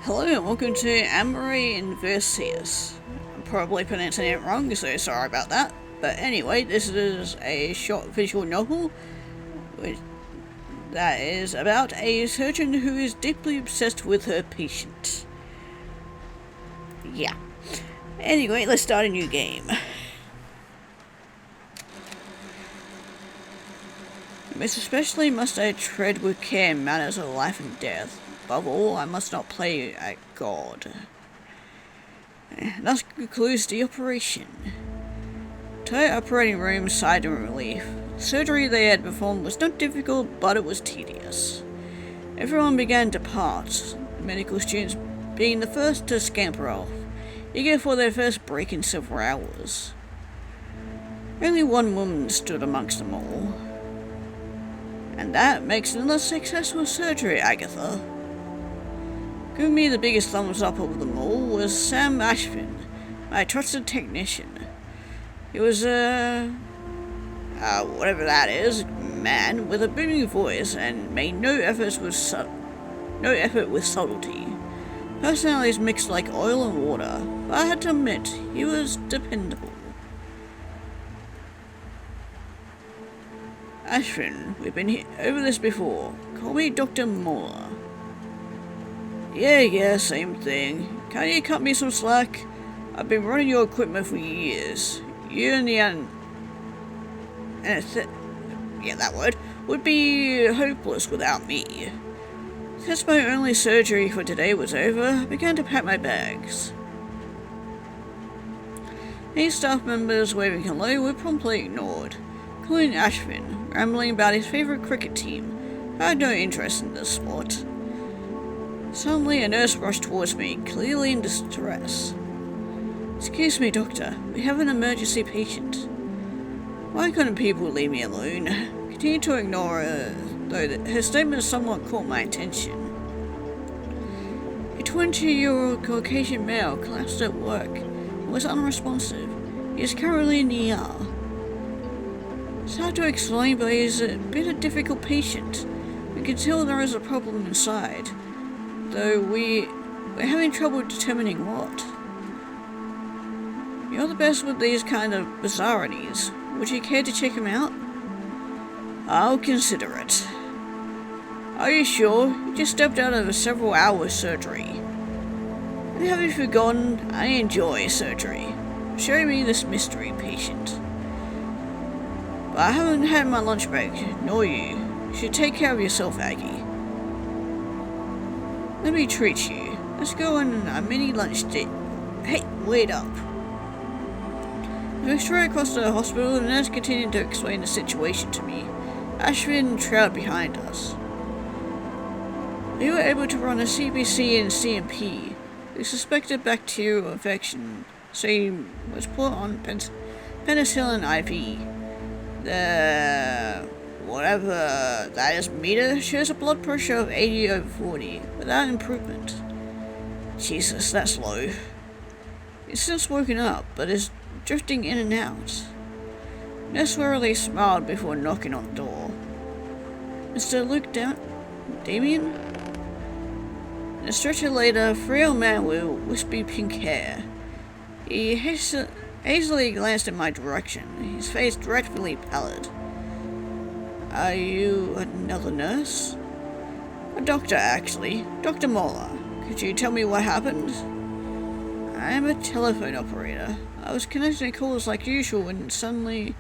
Hello and welcome to Amare Inversus. I'm probably pronouncing it wrong, so sorry about that. But anyway, this is a short visual novel that is about a surgeon who is deeply obsessed with her patient. Yeah. Anyway, let's start a new game. Most especially must I tread with care in matters of life and death. Above all, I must not play at God. Thus concludes the operation. Tight operating room sighed in relief. The surgery they had performed was not difficult, but it was tedious. Everyone began to depart, the medical students being the first to scamper off, eager for their first break in several hours. Only one woman stood amongst them all. And that makes it a successful surgery, Agatha. Giving me the biggest thumbs up of them all was Sam Ashfin, my trusted technician. He was whatever that is, man with a booming voice and made no effort with subtlety. Personalities mixed like oil and water, but I had to admit, he was dependable. Ashfin, we've been over this before. Call me Dr. Moore. Yeah, same thing. Can't you cut me some slack? I've been running your equipment for years. You and the that word would be hopeless without me. Since my only surgery for today was over, I began to pack my bags. Any staff members waving hello were promptly ignored, including Ashfin, rambling about his favourite cricket team. I had no interest in this sport. Suddenly, a nurse rushed towards me, clearly in distress. Excuse me, doctor. We have an emergency patient. Why couldn't people leave me alone? Continued to ignore her, though her statement somewhat caught my attention. A 20-year-old Caucasian male collapsed at work and was unresponsive. He is currently in the ER. It's hard to explain, but he's been a difficult patient. We can tell there is a problem inside, though we're having trouble determining what. You're the best with these kind of bizarrities. Would you care to check him out? I'll consider it. Are you sure? You just stepped out of a several-hour surgery. And have you forgotten? I enjoy surgery. Show me this mystery patient. But I haven't had my lunch break, nor you. You should take care of yourself, Aggie. Let me treat you. Let's go on a mini lunch date. Hey, wait up. We moved straight across the hospital, and the nurse continued to explain the situation to me. Ashwin trailed behind us. We were able to run a CBC and CMP. We suspected bacterial infection, so he was put on penicillin IV. The whatever that is meter shows a blood pressure of 80/40 without improvement. Jesus, that's low. He's since woken up, but is drifting in and out. Nurse wearily smiled before knocking on the door. Mr. Luke Damien? In a stretcher later, a frail man with wispy pink hair. He hastily glanced in my direction, his face dreadfully pallid. Are you another nurse? A doctor, actually. Dr. Moller. Could you tell me what happened? I am a telephone operator. I was connecting calls like usual when suddenly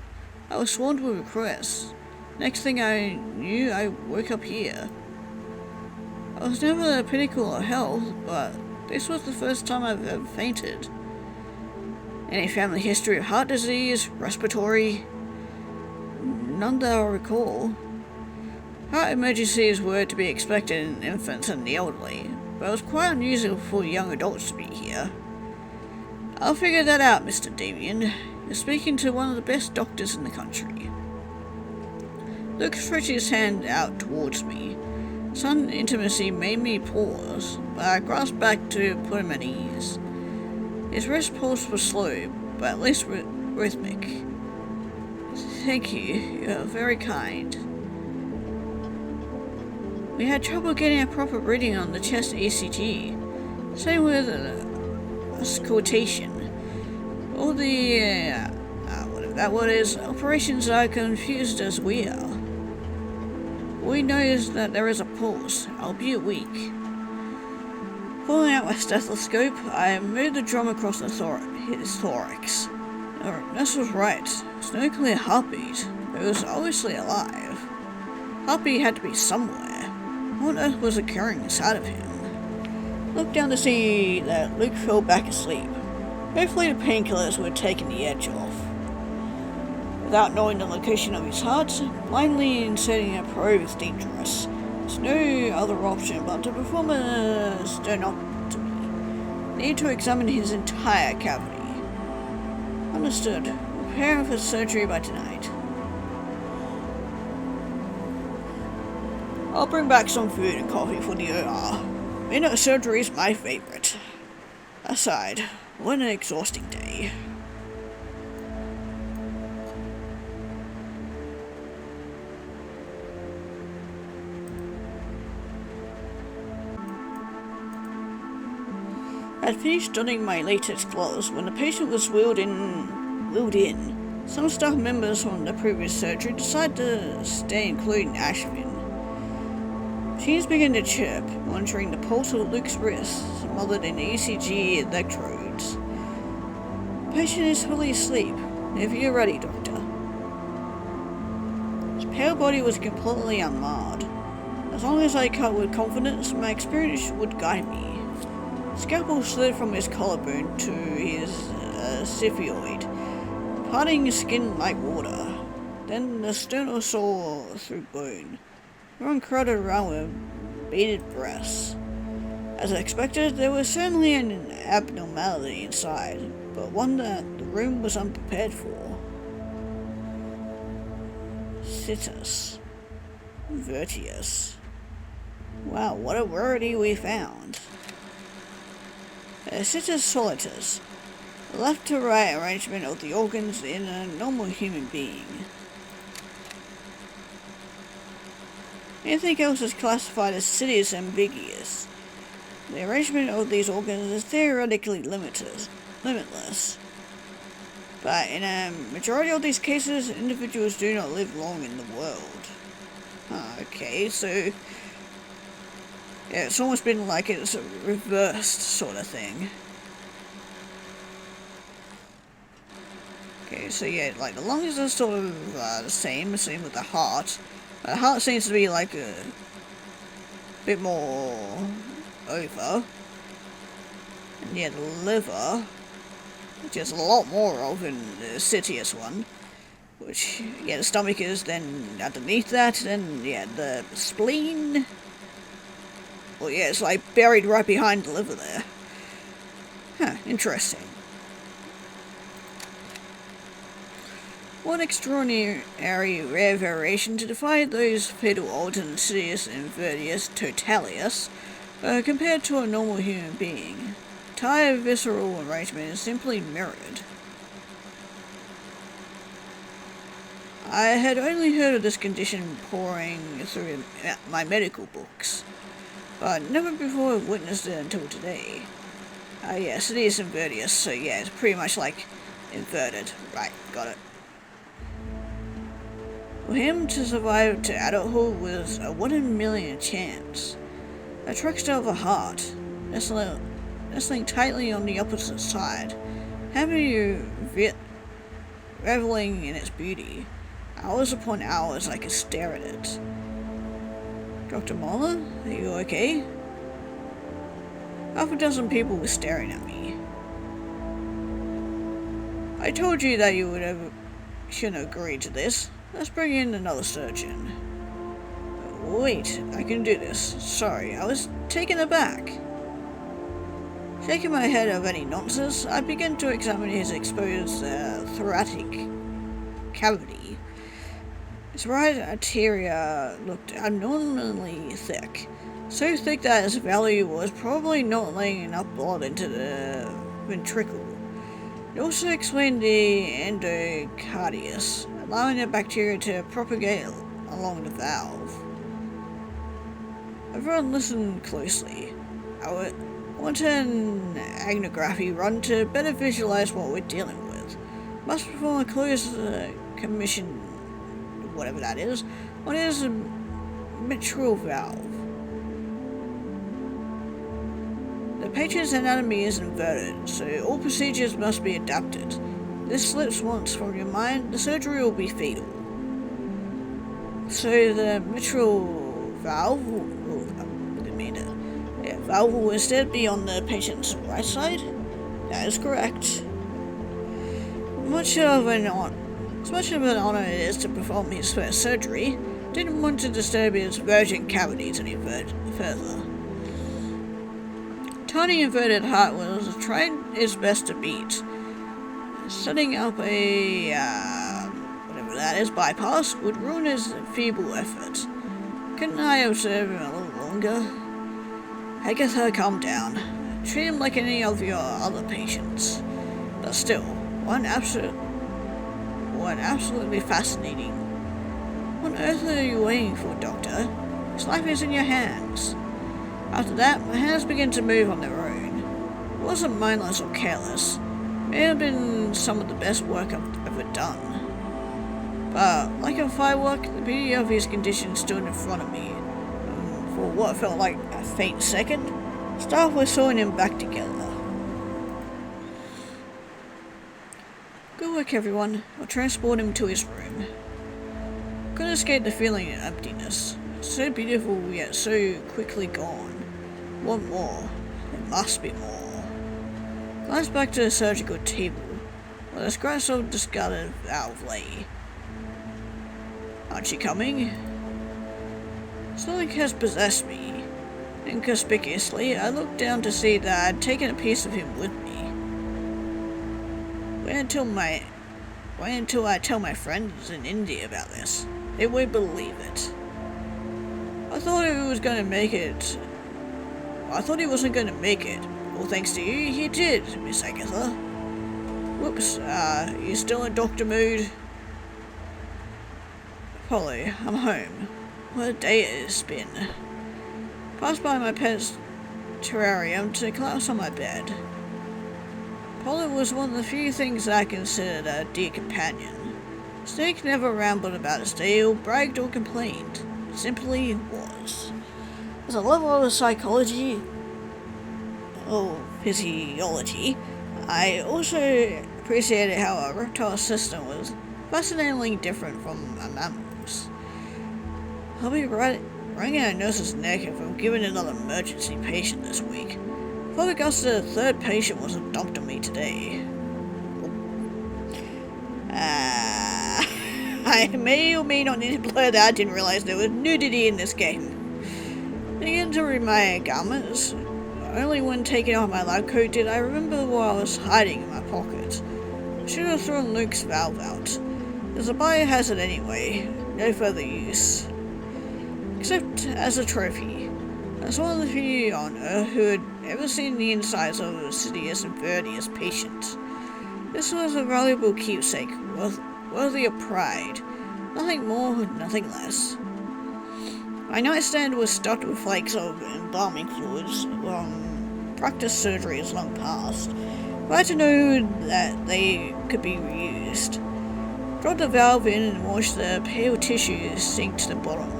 I was swarmed with requests. Next thing I knew, I woke up here. I was never the pinnacle of health, but this was the first time I've ever fainted. Any family history of heart disease, respiratory? None that I recall. Heart emergencies were to be expected in infants and the elderly, but it was quite unusual for young adults to be here. I'll figure that out, Mr. Damien. You're speaking to one of the best doctors in the country. Luke stretched his hand out towards me. Sudden intimacy made me pause, but I grasped back to put him at ease. His wrist pulse was slow, but at least rhythmic. Thank you. You're very kind. We had trouble getting a proper reading on the chest ECG. Same with auscultation. All the, whatever that word is, operations are confused as we are. We know is that there is a pulse, albeit weak. Pulling out my stethoscope, I moved the drum across his thorax. The nurse was right. There's no clear heartbeat, but it was obviously alive. Heartbeat had to be somewhere. What on earth was occurring inside of him? Looked down to see that Luke fell back asleep. Hopefully the painkillers would have taken the edge off. Without knowing the location of his heart, blindly inserting a probe is dangerous. There's no other option but to perform a sternotomy. Need to examine his entire cavity. Understood. Prepare for surgery by tonight. I'll bring back some food and coffee for the OR. Midnight surgery is my favorite. Aside, what an exhausting day. I had finished donning my latex gloves when the patient was wheeled in. Some staff members from the previous surgery decided to stay, including Ashvin. Machines began to chirp, monitoring the pulse of Luke's wrist, smothered in ECG electrodes. The patient is fully asleep. If you're ready, Doctor. His pale body was completely unmarred. As long as I cut with confidence, my experience would guide me. Scalpel slid from his collarbone to his xiphoid, parting his skin like water. Then the sternum saw through bone. Everyone crowded around with bated breaths. As expected, there was certainly an abnormality inside, but one that the room was unprepared for. Situs. Inversus. Wow, what a rarity we found. Situs solitus. A left to right arrangement of the organs in a normal human being. Anything else is classified as situs ambiguous. The arrangement of these organs is theoretically limitless. But in a majority of these cases, individuals do not live long in the world. Okay, so yeah, it's almost been like it's a reversed sort of thing. Okay, so yeah, like the lungs are sort of the same with the heart. The heart seems to be like a bit more over. And yeah, the liver, which is a lot more of in the Situs one. Which, yeah, the stomach is then underneath that, then yeah, the spleen. Well, yeah, it's like buried right behind the liver there. Huh, interesting. One extraordinary rare variation to defy those fatal odds in Situs Inversus Totalis, compared to a normal human being. Entire visceral arrangement is simply mirrored. I had only heard of this condition poring through my medical books, but never before witnessed it until today. Yes, it is Inversus, so yeah, it's pretty much like inverted. Right, got it. For him to survive to adulthood was a 1 in a million chance. A trickster of a heart, nestling tightly on the opposite side, happily reveling in its beauty. Hours upon hours I could stare at it. Dr. Moller, are you okay? Half a dozen people were staring at me. I told you that you shouldn't agree to this. Let's bring in another surgeon. Wait, I can do this. Sorry, I was taken aback. Shaking my head of any nonsense, I began to examine his exposed thoracic cavity. His right arteria looked abnormally thick, so thick that its value was probably not letting enough blood into the ventricle. It also explained the endocardius, allowing the bacteria to propagate along the valve. Everyone listened closely. I want an agnography run to better visualize what we're dealing with. Must perform a close commission, whatever that is, on his mitral valve. The patient's anatomy is inverted, so all procedures must be adapted. If this slips once from your mind, the surgery will be fatal. So the mitral valve will instead be on the patient's right side? That is correct. As much of an honor it is to perform his first surgery, didn't want to disturb his virgin cavities any further. Tiny inverted heart was trying its best to beat. Setting up a whatever that is bypass would ruin his feeble effort. Couldn't I observe him a little longer? Agatha, calm down. Treat him like any of your other patients. But still, one absolutely fascinating. What on earth are you waiting for, Doctor? His life is in your hands. After that, my hands began to move on their own. It wasn't mindless or careless. It may have been some of the best work I've ever done. But, like a firework, the beauty of his condition stood in front of me. For what felt like a faint second, staff were sewing him back together. Good work, everyone. I'll transport him to his room. Couldn't escape the feeling of emptiness. So beautiful yet so quickly gone. Want more? There must be more. Glanced back to the surgical table, where the scraps of discarded valve lay. Aren't you coming? Something has possessed me. Inconspicuously, I looked down to see that I had taken a piece of him with me. Wait until I tell my friends in India about this. They won't believe it. I thought he wasn't going to make it. Well, thanks to you, he did, Miss Agatha. Whoops, you still in doctor mood? Polly, I'm home. What a day it has been. Passed by my pet's terrarium to collapse on my bed. Polly was one of the few things that I considered a dear companion. Snake never rambled about his day or bragged or complained. Simply was. As a lover of physiology, I also appreciated how a reptile system was fascinatingly different from a mammal's. I'll be wringing a nurse's neck if I'm given another emergency patient this week. Father Gus, the third patient, wasn't dumped on me today. I may or may not need to blur that I didn't realize there was nudity in this game. Began to remove my garments. Only when taking off my lab coat did I remember what I was hiding in my pocket. Should have thrown Luke's valve out. There's a biohazard anyway. No further use. Except as a trophy. As one of the few on Earth who had ever seen the insides of Sidious and Verdius patient. This was a valuable keepsake, worthy of pride. Nothing more, nothing less. My nightstand was stuffed with flakes of embalming fluids from practice surgeries long past. Glad to know that they could be reused. Dropped the valve in and watched the pale tissue sink to the bottom.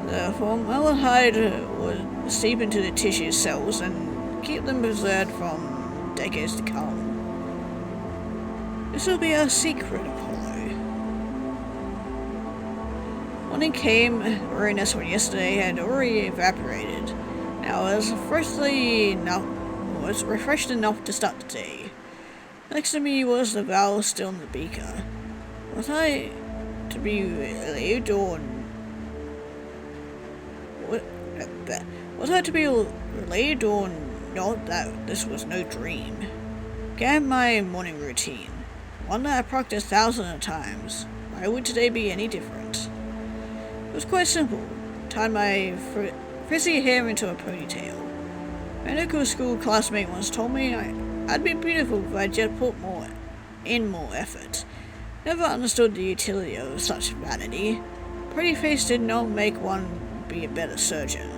The formaldehyde would seep into the tissue cells and keep them preserved from decades to come. This will be our secret, Apollo. Morning came, the weariness from yesterday had already evaporated. Now I was refreshed enough to start the day. Next to me was the valve still in the beaker. Was I to be relieved or not that this was no dream? Began my morning routine, one that I practiced thousands of times. Why would today be any different? It was quite simple. Tied my frizzy hair into a ponytail. My medical school classmate once told me I'd be beautiful if I just put more effort. Never understood the utility of such vanity. Pretty face did not make one be a better surgeon.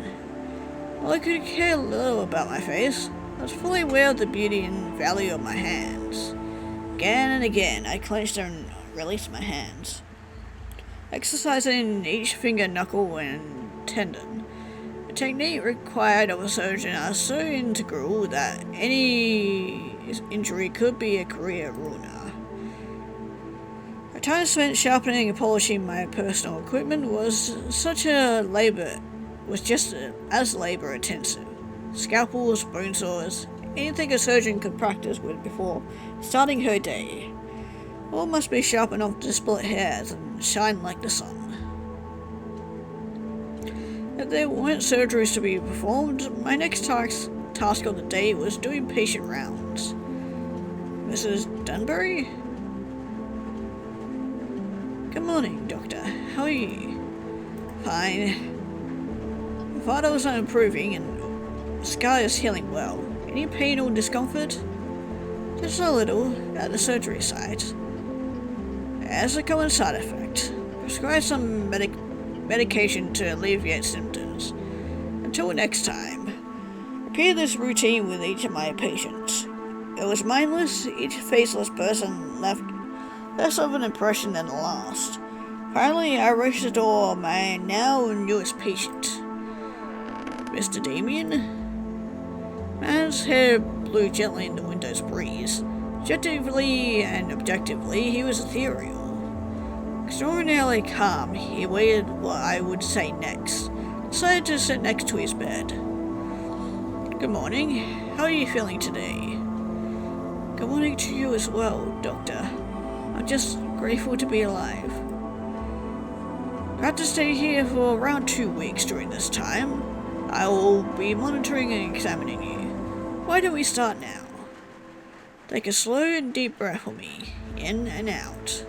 While I could care little about my face, I was fully aware of the beauty and value of my hands. Again and again, I clenched and released my hands, exercising each finger, knuckle, and tendon. The technique required of a surgeon are so integral that any injury could be a career ruiner. The time spent sharpening and polishing my personal equipment was just as labor intensive. Scalpels, bone saws, anything a surgeon could practice with before starting her day. All must be sharp enough to split hairs and shine like the sun. If there weren't surgeries to be performed, my next task of the day was doing patient rounds. Mrs. Dunbury? Good morning, Doctor. How are you? Fine. My father was not improving and the scar is healing well. Any pain or discomfort? Just a little at the surgery site. As a common side effect, prescribe some medication to alleviate symptoms. Until next time, repeat this routine with each of my patients. It was mindless. Each faceless person left less of an impression than the last. Finally, I reached the door of my now newest patient, Mr. Damien. Man's hair blew gently in the window's breeze. Subjectively and objectively, he was ethereal. Extraordinarily calm, he waited what I would say next. Decided to sit next to his bed. Good morning. How are you feeling today? Good morning to you as well, Doctor. I'm just grateful to be alive. I have to stay here for around 2 weeks during this time. I will be monitoring and examining you. Why don't we start now? Take a slow and deep breath for me, in and out.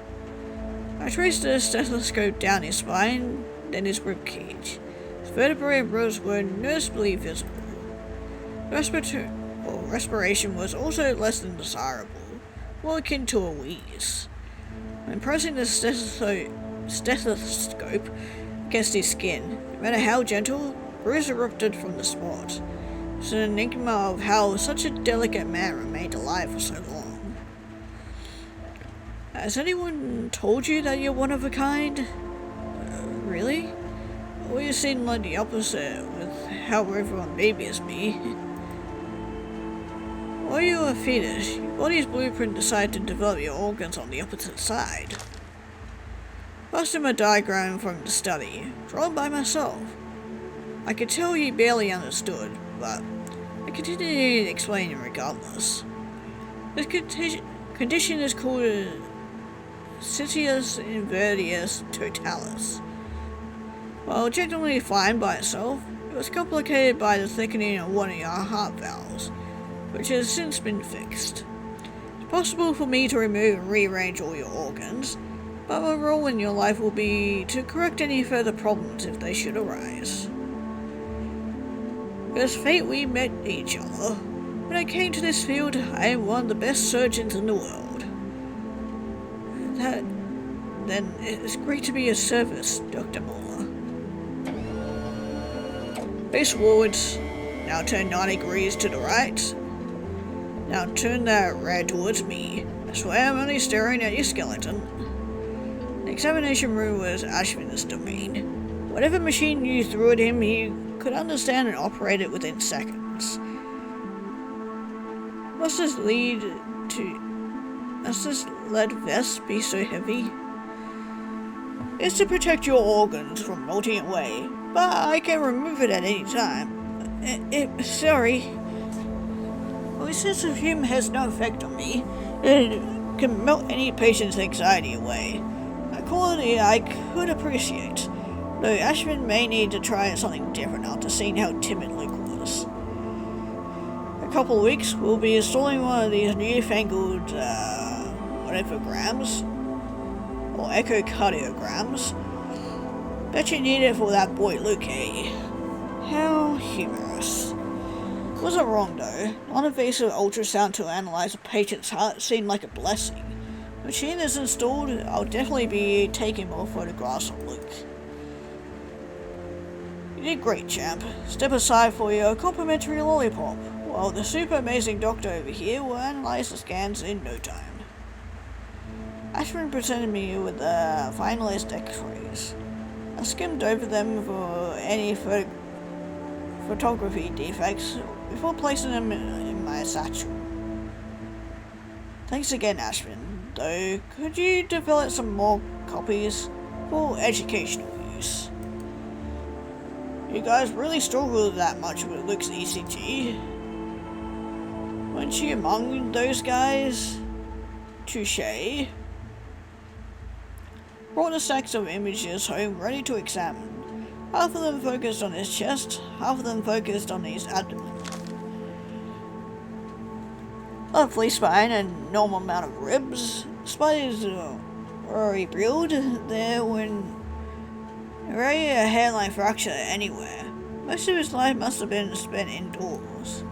I traced the stethoscope down his spine, then his ribcage. His vertebrae and ribs were noticeably visible. Respiration was also less than desirable, more akin to a wheeze. When pressing the stethoscope against his skin, no matter how gentle, bruise erupted from the spot. It's an enigma of how such a delicate man remained alive for so long. Has anyone told you that you're one of a kind? Really? Always seem like the opposite with how everyone babies me. While you were a fetus, your body's blueprint decided to develop your organs on the opposite side. Passed him a diagram from the study, drawn by myself. I could tell he barely understood, but I continued explaining regardless. This condition is called Amare Inversus totalis. While genuinely fine by itself, it was complicated by the thickening of one of your heart valves, which has since been fixed. It's possible for me to remove and rearrange all your organs, but my role in your life will be to correct any further problems if they should arise. It was fate we met each other. When I came to this field, I am one of the best surgeons in the world. Then it's great to be of service, Dr. Moore. Face forwards. Now turn 90 degrees to the right. Now turn that red towards me. I swear I'm only staring at your skeleton. The examination room was Ashvin's domain. Whatever machine you threw at him, he could understand and operate it within seconds. Must this lead vest be so heavy? It's to protect your organs from melting away, but I can remove it at any time. Sorry. My sense of humor has no effect on me. It can melt any patient's anxiety away. A quality I could appreciate, though Ashvin may need to try something different after seeing how timid Luke was. In a couple of weeks, we'll be installing one of these newfangled, whatevergrams, or echocardiograms. Bet you need it for that boy Luke, eh? How humorous. Wasn't wrong though. Non-invasive ultrasound to analyze a patient's heart seemed like a blessing. When the machine is installed, I'll definitely be taking more photographs of Luke. You did great, champ. Step aside for your complimentary lollipop, while the super amazing doctor over here will analyze the scans in no time. Ashwin presented me with the finalist x-rays. I skimmed over them for any photography defects before placing them in my satchel. Thanks again, Ashwin. Though, could you develop some more copies for educational use? You guys really struggled that much with Luke's ECG. Weren't you among those guys? Touché. Brought the stacks of images home ready to examine. Half of them focused on his chest, half of them focused on his abdomen. Lovely spine and normal amount of ribs. Despite his rory build, there when rarely a hairline fracture anywhere. Most of his life must have been spent indoors.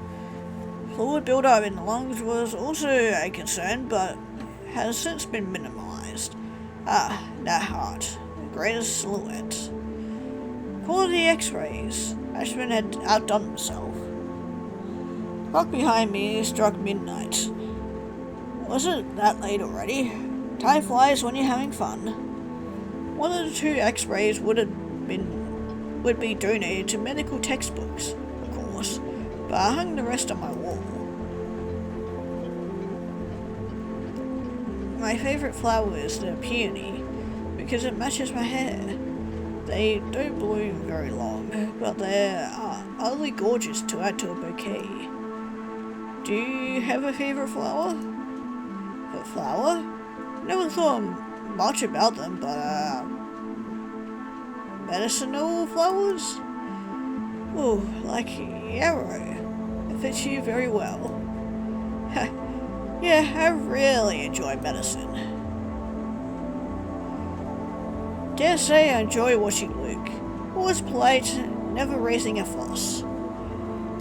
Fluid buildup in the lungs was also a concern, but has since been minimized. Ah, that heart. The greatest silhouette. Quality x-rays. Ashman had outdone himself. Clock behind me struck midnight. Was it that late already? Time flies when you're having fun. One of the 2 x-rays would be donated to medical textbooks, of course, but I hung the rest on my wall. My favourite flower is the peony, because it matches my hair. They don't bloom very long, but they're utterly gorgeous to add to a bouquet. Do you have a favourite flower? A flower? Never thought much about them, but medicinal flowers? Oh, like yarrow. It fits you very well. Yeah, I really enjoy medicine. Dare say I enjoy watching Luke. Always polite, never raising a fuss.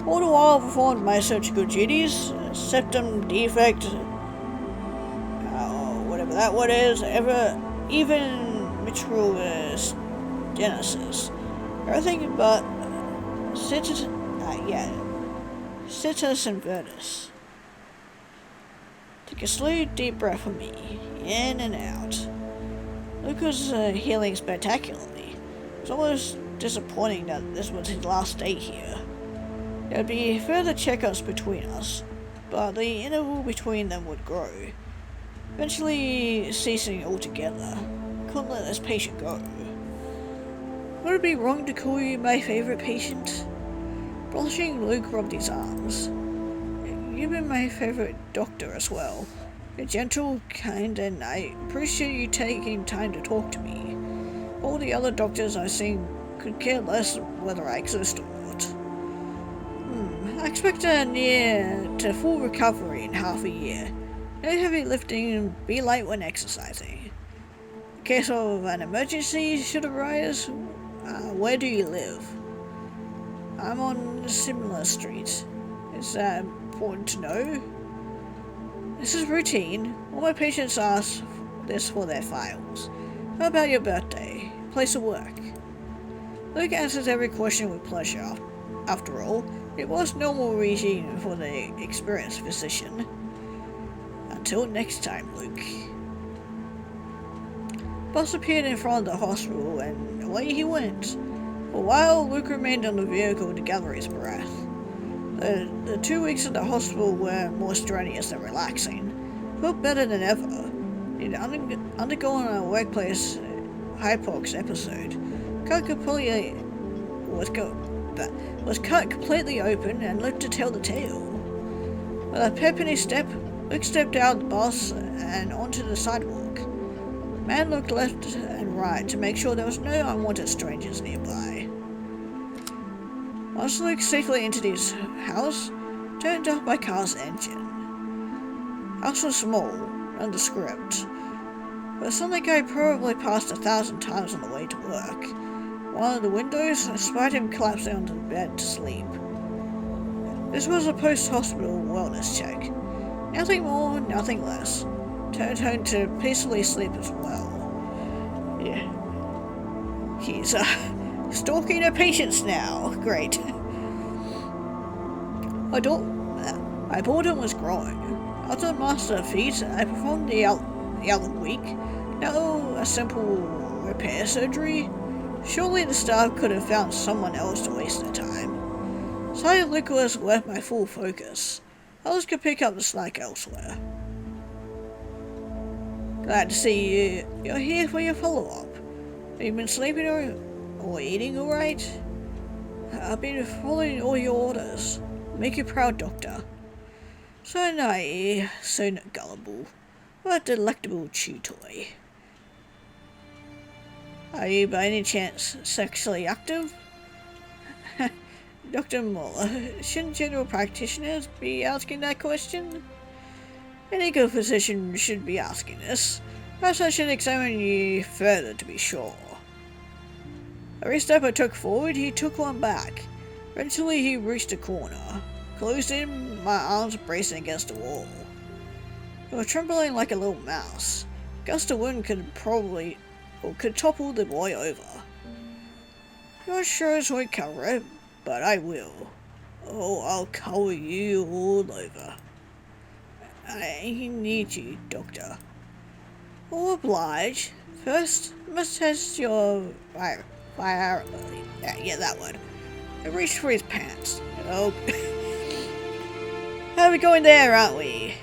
All the while I performed my surgical duties, septum defect, whatever that word is, even mitral genesis. Everything but situs inversus. Take a slow, deep breath for me, in and out. Luke was healing spectacularly. It was almost disappointing that this was his last day here. There would be further checkups between us, but the interval between them would grow, eventually ceasing altogether. Couldn't let this patient go. Would it be wrong to call you my favourite patient? Blushing, Luke rubbed his arms. You've been my favourite doctor as well. You're gentle, kind, and I appreciate you taking time to talk to me. All the other doctors I've seen could care less whether I exist or not. I expect a near to full recovery in half a year. No heavy lifting and be light when exercising. In case of an emergency should arise, where do you live? I'm on Similar Street. Is that important to know? This is routine. All my patients ask this for their files. How about your birthday? Place of work? Luke answers every question with pleasure. After all, it was normal routine for the experienced physician. Until next time, Luke. Bus appeared in front of the hospital and away he went. For a while, Luke remained on the vehicle to gather his breath. The 2 weeks in the hospital were more strenuous than relaxing. Felt better than ever. He'd undergone a workplace hypox episode. Was cut completely open and lived to tell the tale. With a pep in his step, Luke stepped out of the bus and onto the sidewalk. Man looked left and right to make sure there was no unwanted strangers nearby. Once Luke safely entered his house, turned off my car's engine. House was small, nondescript, but something I probably passed 1,000 times on the way to work. One of the windows spied him collapsing onto the bed to sleep. This was a post-hospital wellness check. Nothing more, nothing less. Turned home to peacefully sleep as well. Yeah. He's Stalking her patients now. Great. My boredom was growing. After the master feat, I performed the other week. Now a simple repair surgery. Surely the staff could have found someone else to waste their time. Silent liquors left my full focus. Others could pick up the slack elsewhere. Glad to see you. You're here for your follow-up. Have you been sleeping or eating alright? I've been following all your orders. Make you proud, Doctor. So naive, so gullible. What a delectable chew toy. Are you by any chance sexually active? Dr. Muller, shouldn't general practitioners be asking that question? Any good physician should be asking this. Perhaps I should examine you further to be sure. Every step I took forward, he took one back. Eventually he reached a corner. Closed in, my arms bracing against the wall. I was trembling like a little mouse. A gust of wind could topple the boy over. Not sure it's won't cover it, but I will. Oh, I'll cover you all over. I need you, Doctor. All oblige. First, must test your fire. Yeah, that one. I reached for his pants. Oh, how are we going there, aren't we?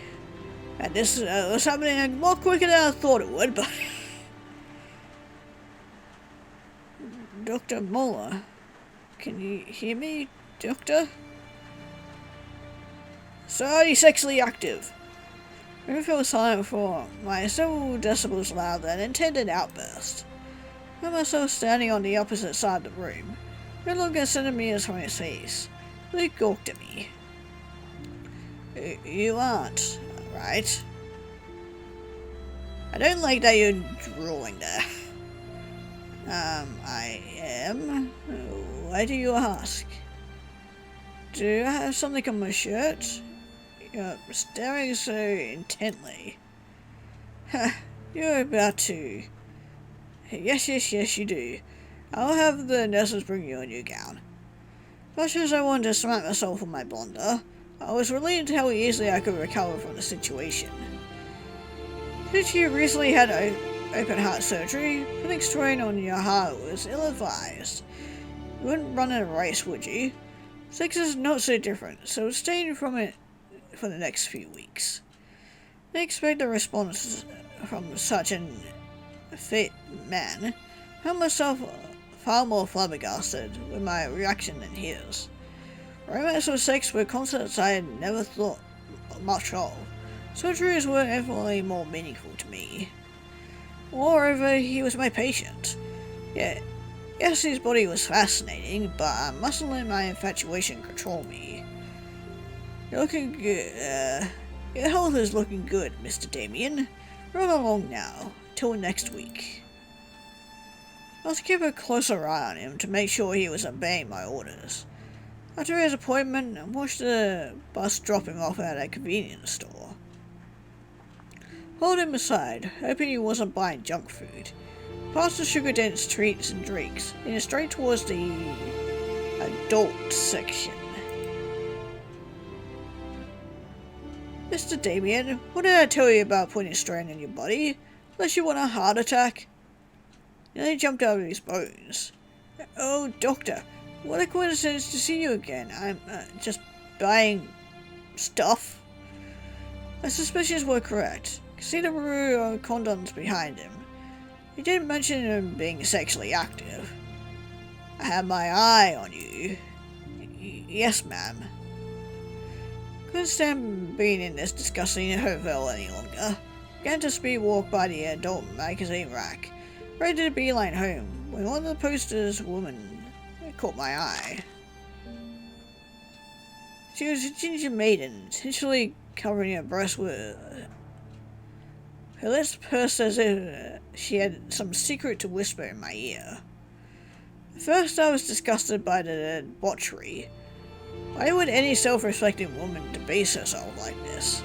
And this was happening a lot quicker than I thought it would, but Dr. Muller, can you hear me, Doctor? So are you sexually active? I fell silent for my several decibels louder than intended outburst. I found myself standing on the opposite side of the room, no longer centimeters from his face. He gawked at me. You aren't, right? I don't like that you're drooling there. I am? Why do you ask? Do I have something on my shirt? You're staring so intently. You're about to. Yes, you do. I'll have the nurses bring you a new gown. Much as I wanted to smack myself on my blunder, I was relieved how easily I could recover from the situation. Since you recently had open heart surgery, putting strain on your heart was ill-advised. You wouldn't run in a race, would you? Sex is not so different, so abstain from it for the next few weeks. I expect a response from such an fit man. I found myself far more flabbergasted with my reaction than his. Romance or sex were concepts I had never thought much of. Surgeries were infinitely more meaningful to me. Moreover, he was my patient. Yeah, yes, his body was fascinating, but I mustn't let my infatuation control me. You're looking good. Your health is looking good, Mr. Damien. Run along now, till next week. I was to keep a closer eye on him to make sure he was obeying my orders. After his appointment, I watched the bus drop him off at a convenience store. Pulled him aside, hoping he wasn't buying junk food. Past the sugar-dense treats and drinks, and straight towards the adult section. Mr. Damien, what did I tell you about putting strain on your body? Unless you want a heart attack? And he jumped out of his bones. Oh, Doctor, what a coincidence to see you again. I'm just buying stuff. My suspicions were correct. See the row of condoms behind him. He didn't mention him being sexually active. I have my eye on you. Yes, ma'am. Couldn't stand being in this disgusting hovel any longer. Began to speed walk by the adult magazine rack, ready to beeline home, when one of the posters woman caught my eye. She was a ginger maiden, essentially covering her breast with her lips pursed as if she had some secret to whisper in my ear. At first I was disgusted by the debauchery. Why would any self-respecting woman debase herself like this?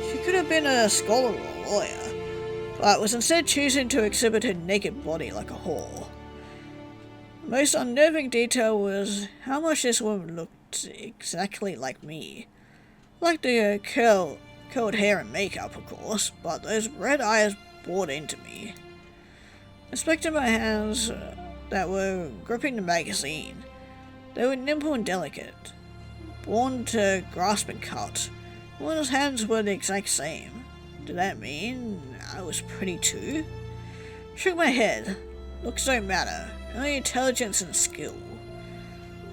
She could have been a scholar or a lawyer, but was instead choosing to exhibit her naked body like a whore. most unnerving detail was how much this woman looked exactly like me. Like the curled hair and makeup, of course, but those red eyes bored into me. Inspecting my hands that were gripping the magazine. They were nimble and delicate, born to grasp and cut. One's hands were the exact same. Did that mean I was pretty too? Shook my head. Looks don't matter, only intelligence and skill.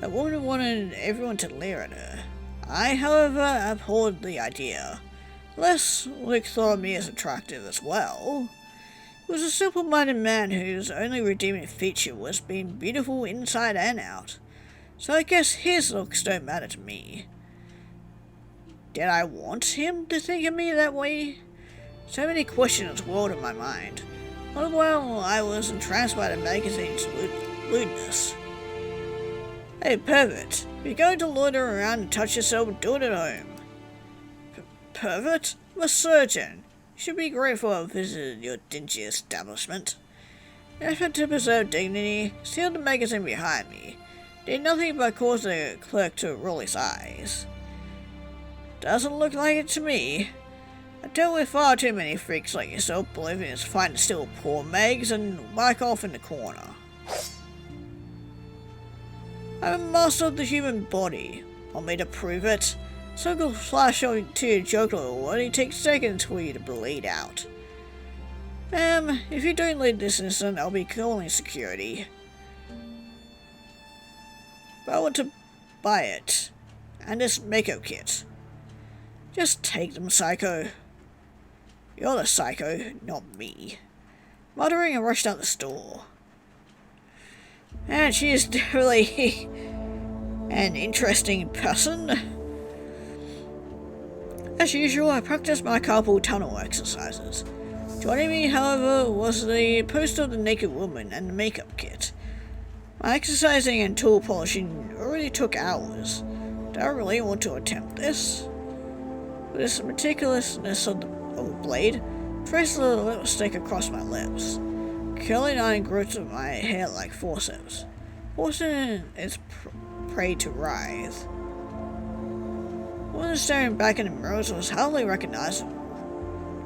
That woman wanted everyone to leer at her. I, however, abhorred the idea. Less Luke thought of me as attractive as well. He was a simple-minded man whose only redeeming feature was being beautiful inside and out. So I guess his looks don't matter to me. Did I want him to think of me that way? So many questions whirled in my mind. All the while I was entranced by the magazine's lewdness. Hey, pervert, if you're going to loiter around and touch yourself, do it at home. Pervert? I'm a surgeon. You should be grateful I visited your dingy establishment. In an effort to preserve dignity, sealed the magazine behind me. Did nothing but cause the clerk to roll his eyes. Doesn't look like it to me. I dealt with far too many freaks like yourself believing it's fine to steal poor mags and whack off in the corner. I'm a master of the human body. Want me to prove it? So-called flash to your jugular only takes seconds for you to bleed out. Ma'am, if you don't leave this instant, I'll be calling security. But I want to buy it. And this makeup kit. Just take them, psycho. You're the psycho, not me. Muttering, I rushed out the store. And she is definitely an interesting person. As usual, I practiced my carpal tunnel exercises. Joining me, however, was the poster of the naked woman and the makeup kit. My exercising and tool polishing already took hours. Do I really want to attempt this? With this meticulousness of the blade, traced the lipstick across my lips. Curling iron gripped at my hair like forceps, forcing its prey to writhe. When staring back in the mirrors was hardly recognizable.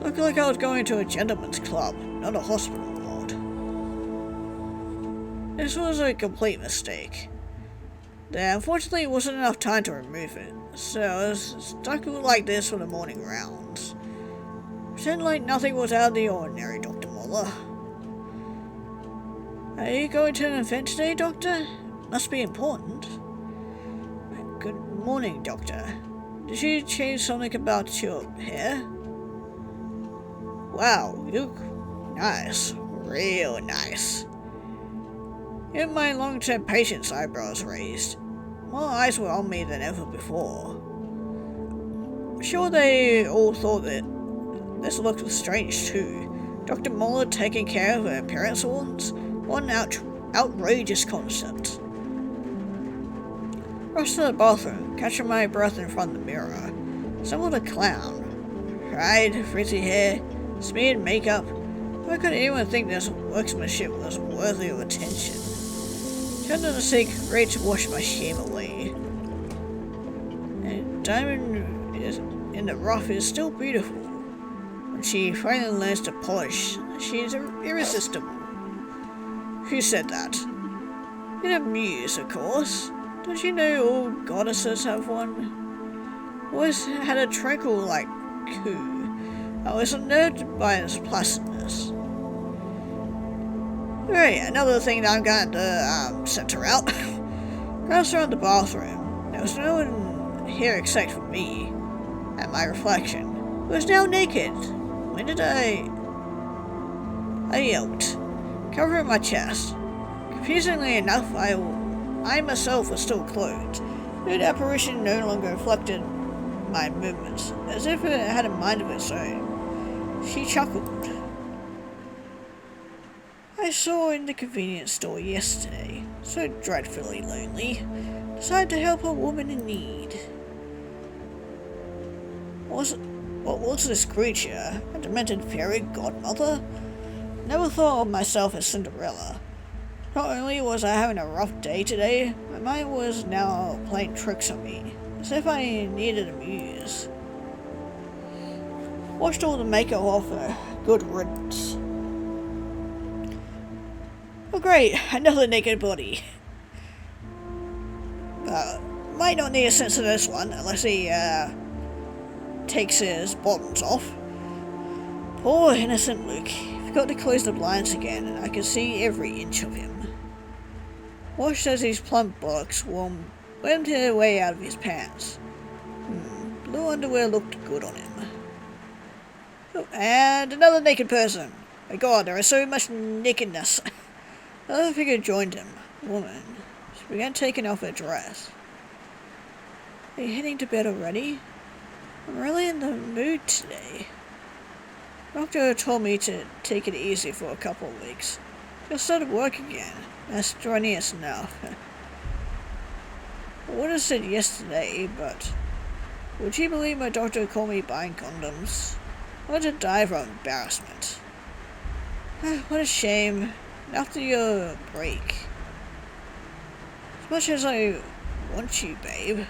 Looked like I was going to a gentleman's club, not a hospital ward. This was a complete mistake. There unfortunately wasn't enough time to remove it, so I was stuck like this for the morning rounds. Pretend like nothing was out of the ordinary, Dr. Muller. Are you going to an event today, Doctor? Must be important. Good morning, Doctor. Did you change something about your hair? Wow, you look nice. Real nice. Even my long-term patient's eyebrows raised. More eyes were on me than ever before. Sure, they all thought that this looked strange too. Dr. Muller taking care of her appearance once? What an outrageous concept. Rushed to the bathroom, catching my breath in front of the mirror. Somewhat a clown. Fried, frizzy hair, smeared makeup. Why could anyone think this workmanship was worthy of attention? Turned to the sink, ready to wash my shame away. And diamond in the rough is still beautiful. When she finally learns to polish, she is irresistible. Who said that? You're a muse, of course. Don't you know all goddesses have one? Always had a tranquil like coo. I was unnerved by its placidness. Right, another thing that I'm going to center out. Glanced around the bathroom. There was no one here except for me and my reflection, who was now naked. When did I yelped, covering my chest. Confusingly enough, I myself was still clothed. The apparition no longer reflected my movements, as if it had a mind of its own. She chuckled. I saw her in the convenience store yesterday, so dreadfully lonely. Decided to help a woman in need. What was this creature? A demented fairy godmother? Never thought of myself as Cinderella. Not only was I having a rough day today, my mind was now playing tricks on me, as if I needed a muse. Washed all the makeup off her. Good riddance. Oh great, another naked body. Might not need a sense of this one, unless he, takes his bottoms off. Poor innocent Luke. Forgot to close the blinds again, and I could see every inch of him. Watched as his plump buttocks wormed their way out of his pants. Blue underwear looked good on him. Oh, and another naked person. My god, there is so much nakedness. Another figure joined him. A woman. She began taking off her dress. Are you heading to bed already? I'm really in the mood today. Doctor told me to take it easy for a couple of weeks. Just started work again. That's strenuous enough. I would have said yesterday, but would you believe my doctor called me buying condoms? I want to die from embarrassment. What a shame. After your break. As much as I want you, babe.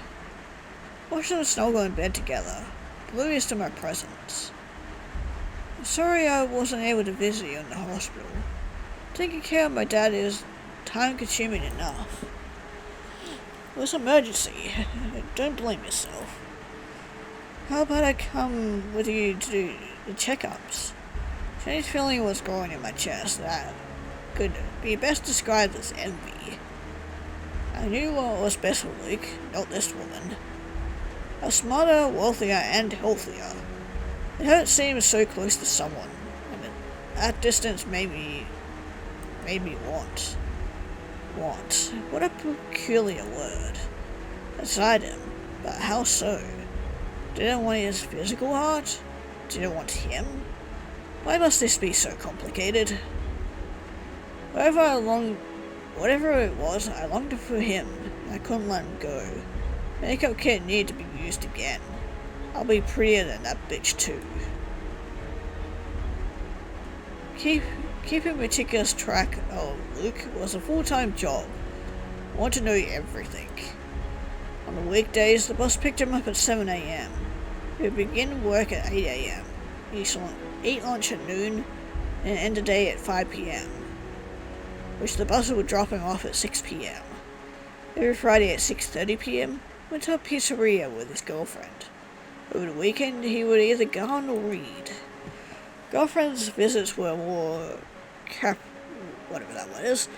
Watch them snuggle in bed together. Oblivious to my presence. I'm sorry I wasn't able to visit you in the hospital. Taking care of my dad is time-consuming enough. It was an emergency. Don't blame yourself. How about I come with you to do the checkups? Strange feeling was growing in my chest that could be best described as envy. I knew what was best for Luke, not this woman. I was smarter, wealthier, and healthier. It hurt seeing so close to someone, and that distance made me want. Want. What a peculiar word. Inside him, but how so? Didn't want his physical heart? Didn't want him? Why must this be so complicated? Whatever it was, I longed for him. I couldn't let him go. Makeup kit needed to be used again. I'll be prettier than that bitch too. Keeping meticulous track of Luke was a full-time job. I want to know everything. On the weekdays, the bus picked him up at 7 a.m. He would begin work at 8 a.m. Eat lunch at noon, and end the day at 5 p.m. Which the bus would drop him off at 6 p.m. Every Friday at 6:30 p.m. went to a pizzeria with his girlfriend. Over the weekend, he would either garden or read. Girlfriend's visits were more whatever that was,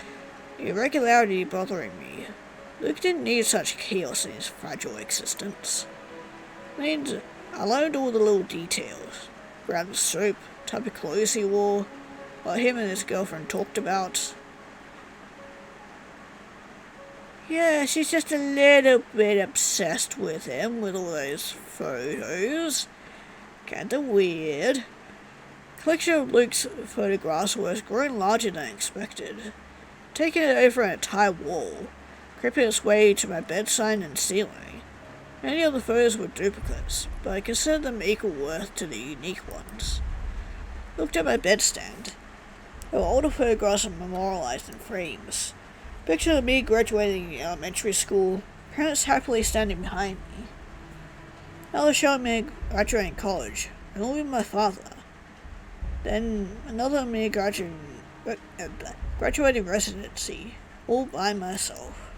irregularity bothering me. Luke didn't need such chaos in his fragile existence. I learned all the little details. Grabbed the soap, type of clothes he wore, what him and his girlfriend talked about. Yeah, she's just a little bit obsessed with him with all those photos. Kinda weird. Collection of Luke's photographs was growing larger than expected. Taking it over an entire wall, creeping its way to my bedside and ceiling. Many of the photos were duplicates, but I considered them equal worth to the unique ones. Looked at my bedstand. There were older photographs memorialized in frames. Picture of me graduating elementary school, parents happily standing behind me. Another showed me graduating college, and all with my father. Then another of me graduating residency, all by myself.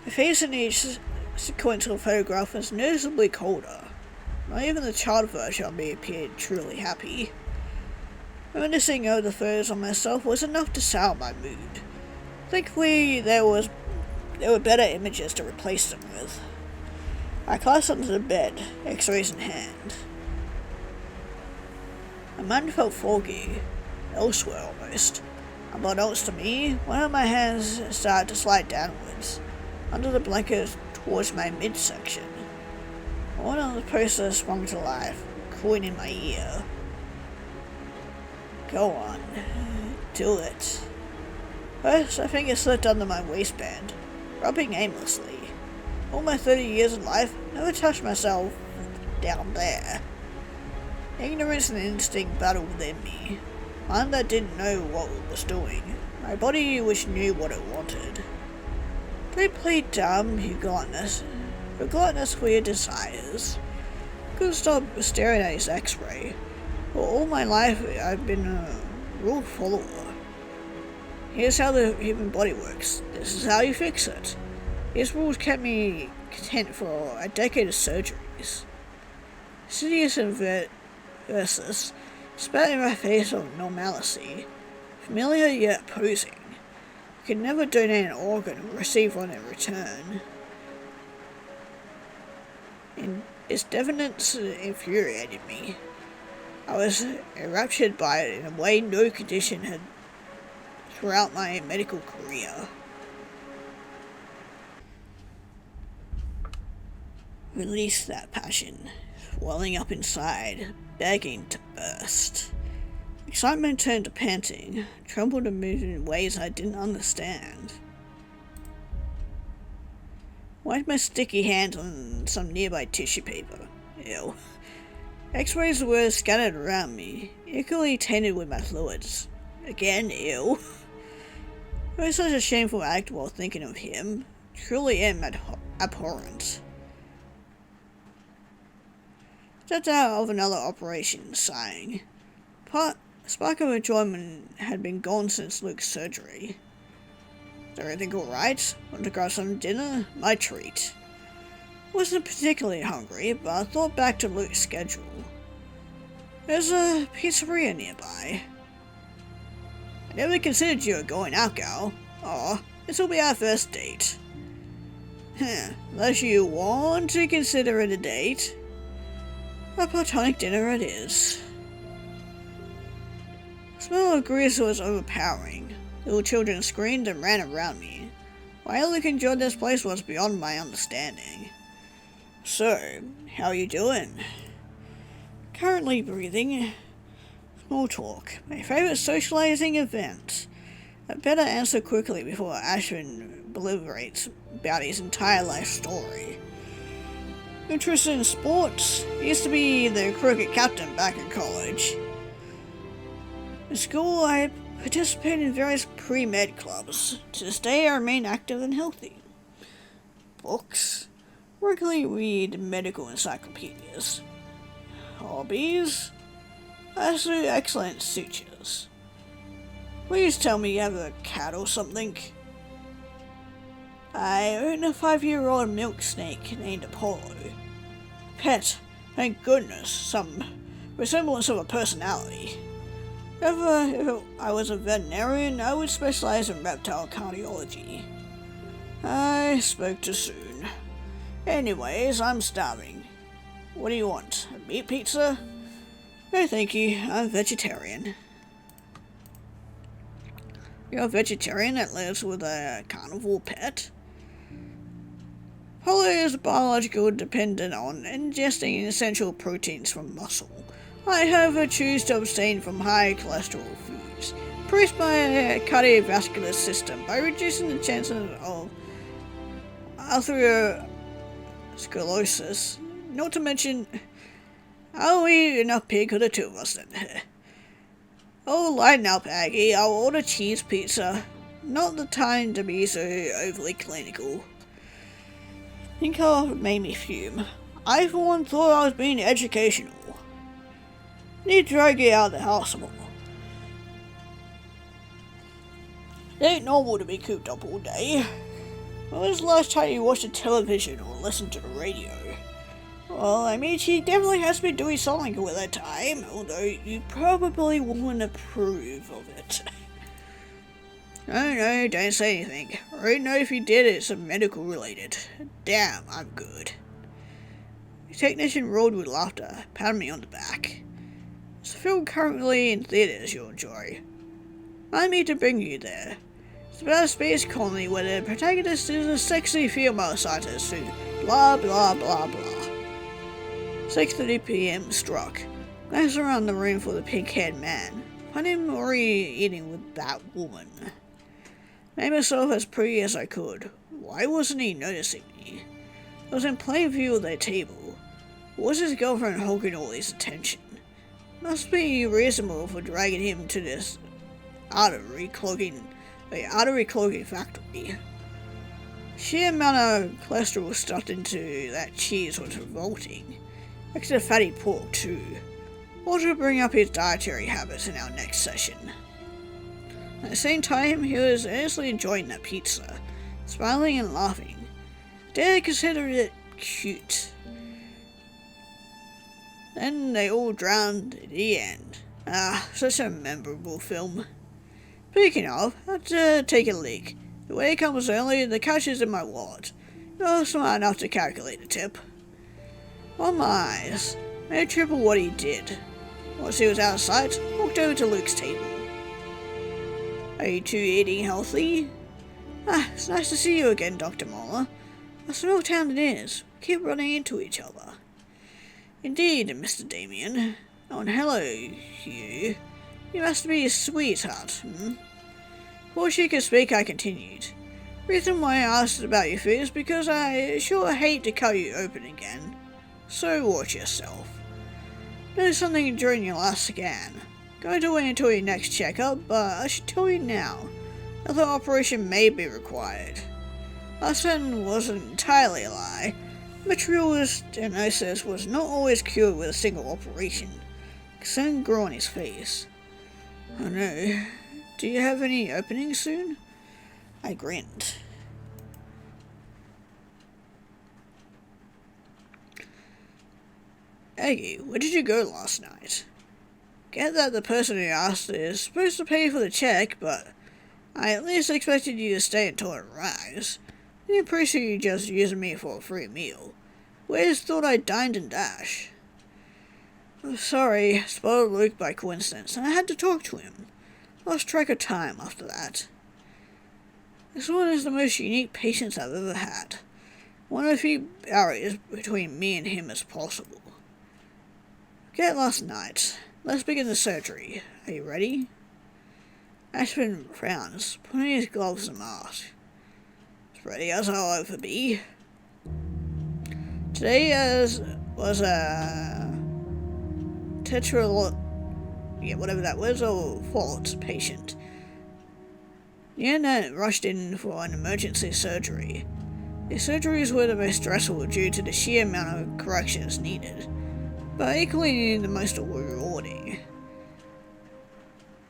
The face in each sequential photograph was noticeably colder. Not even the child version of me appeared truly happy. Reminiscing over the photos on myself was enough to sour my mood. Thankfully, there were better images to replace them with. I collapsed onto the bed, x-rays in hand. My mind felt foggy, elsewhere almost. Unbeknownst to me, one of my hands started to slide downwards, under the blanket towards my midsection. One of the posters sprung to life, cooing in my ear. Go on, do it. First, I think it slipped under my waistband, rubbing aimlessly. All my 30 years of life, never touched myself down there. Ignorance and instinct battled within me. One that didn't know what it was doing. My body which knew what it wanted. Don't play dumb, you gluttonous. For gluttonous for your desires. Couldn't stop staring at his x-ray. For all my life I've been a rule follower. Here's how the human body works. This is how you fix it. These rules kept me content for a decade of surgeries. Insidious Inversus spat in my face of normalcy. Familiar yet opposing. I could never donate an organ and receive one in return. And its definiteness infuriated me. I was enraptured by it in a way no condition had throughout my medical career. Release that passion, welling up inside, begging to burst. Excitement turned to panting, trembled and moved in ways I didn't understand. Wiped my sticky hands on some nearby tissue paper. Ew. X-rays were scattered around me, equally tainted with my fluids. Again, ew. It was such a shameful act while thinking of him. Truly am abhorrent. Stepped out of another operation, sighing. Spark of enjoyment had been gone since Luke's surgery. Is everything alright? Want to grab some dinner? My treat. Wasn't particularly hungry, but I thought back to Luke's schedule. There's a pizzeria nearby. I never considered you a going out gal. Aw, this will be our first date. Unless you want to consider it a date. A platonic dinner it is. The smell of grease was overpowering. Little children screamed and ran around me. Why Luke enjoyed this place was beyond my understanding. So, how are you doing? Currently breathing. Small talk. My favourite socializing event. I better answer quickly before Ashwin deliberates about his entire life story. Interested in sports? Used to be the cricket captain back in college. In school, I participated in various pre-med clubs. To this day, I remain active and healthy. Books? Regularly read medical encyclopedias. Hobbies? I do excellent sutures. Please tell me you have a cat or something. I own a 5-year-old milk snake named Apollo. Pet, thank goodness, some resemblance of a personality. If I was a veterinarian, I would specialize in reptile cardiology. I spoke too soon. Anyways, I'm starving. What do you want? A meat pizza? No thank you, I'm vegetarian. You're a vegetarian that lives with a carnivore pet? Apollo is biologically dependent on ingesting essential proteins from muscle. I, however, choose to abstain from high cholesterol foods. Boost my cardiovascular system by reducing the chances of atherosclerosis. Not to mention, I'll eat enough pig for the two of us then. Oh, lighten up, Aggie. I'll order cheese pizza. Not the time to be so overly clinical. Think how it made me fume. I for one thought I was being educational. Need to drag you out of the house more. It ain't normal to be cooped up all day. When was the last time you watched the television or listened to the radio? Well, I mean, she definitely has been doing something with her time, although you probably wouldn't approve of it. No, don't say anything. I don't know if you did it's medical related. Damn, I'm good. The technician roared with laughter, patted me on the back. It's a film currently in theaters you'll enjoy. I need to bring you there. It's about a space colony where the protagonist is a sexy female scientist who blah blah blah blah. 6:30 p.m. struck. Glanced around the room for the pink-haired man. Found him already eating with that woman. Made myself as pretty as I could. Why wasn't he noticing me? I was in plain view of their table. Was his girlfriend hogging all his attention? must be reasonable for dragging him to this artery clogging factory. Sheer amount of cholesterol stuffed into that cheese was revolting. Extra fatty pork too. Ought to bring up his dietary habits in our next session. At the same time, he was earnestly enjoying that pizza, smiling and laughing. Dad considered it cute. Then they all drowned at the end. Such a memorable film. Speaking of, I had to take a leak. The way it comes early, the cash is in my wallet. You're smart enough to calculate the tip. On my eyes, made triple what he did. Once he was out of sight, walked over to Luke's table. Are you two eating healthy? It's nice to see you again, Dr. Moller. A small town it is. We keep running into each other. Indeed, Mr. Damien. Oh, and hello, Hugh. You must be a sweetheart, Before she could speak, I continued. Reason why I asked about your food is because I sure hate to cut you open again. So watch yourself. Noticed something during your last scan. Going to wait until your next checkup, but I should tell you now. Another operation may be required. Last one wasn't entirely a lie. Material stenosis was not always cured with a single operation. Concern grew on his face. Oh no. Do you have any openings soon? I grinned. Aggie, where did you go last night? Get that the person who asked is supposed to pay for the check, but I at least expected you to stay until it arrives. I didn't appreciate you just using me for a free meal. Waiters thought I dined and dash. Oh, sorry, spotted Luke by coincidence, and I had to talk to him. Lost track of time after that. This one is the most unique patient I've ever had. One of the few barriers between me and him as possible. Forget last night. Let's begin the surgery. Are you ready? Ashton frowns, putting his gloves and mask. As ready as I'll ever be. Today was a whatever that was, or fault patient. Nina rushed in for an emergency surgery. The surgeries were the most stressful due to the sheer amount of corrections needed, but equally the most rewarding.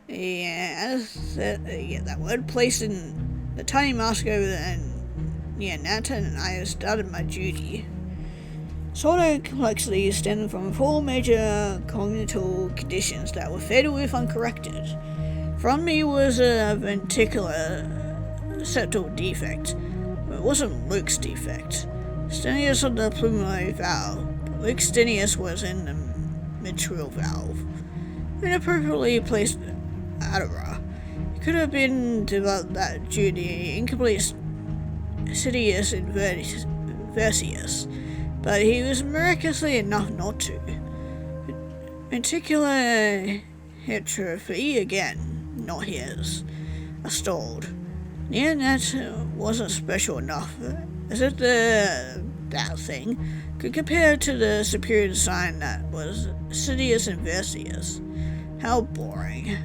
That word, placed in the tiny mask over Nata, and I started my duty. Solid complexity stemmed from 4 major congenital conditions that were fatal if uncorrected. From me was a ventricular septal defect. It wasn't Luke's defect. Stenius of the pulmonary valve. Luke's stenius was in the mitral valve. Inappropriately placed adora. It could have been developed that due to incomplete Sidious Inversius, but he was miraculously enough not to. Ventricular hypertrophy, again, not his. I stalled. Near-net wasn't special enough, as if that thing could compare to the superior design that was Sidious Inversius. How boring.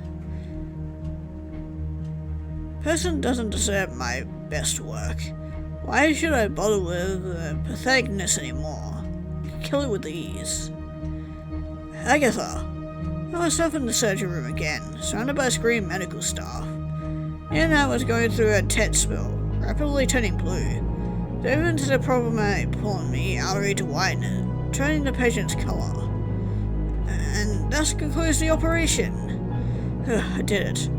Person doesn't deserve my best work. Why should I bother with patheticness anymore? Kill it with ease. Agatha! I was up in the surgery room again, surrounded by screaming medical staff. Nina was going through a TET spill, rapidly turning blue. Dove into the problematic pulmonary artery to widen it, turning the patient's color. And thus concludes the operation. I did it.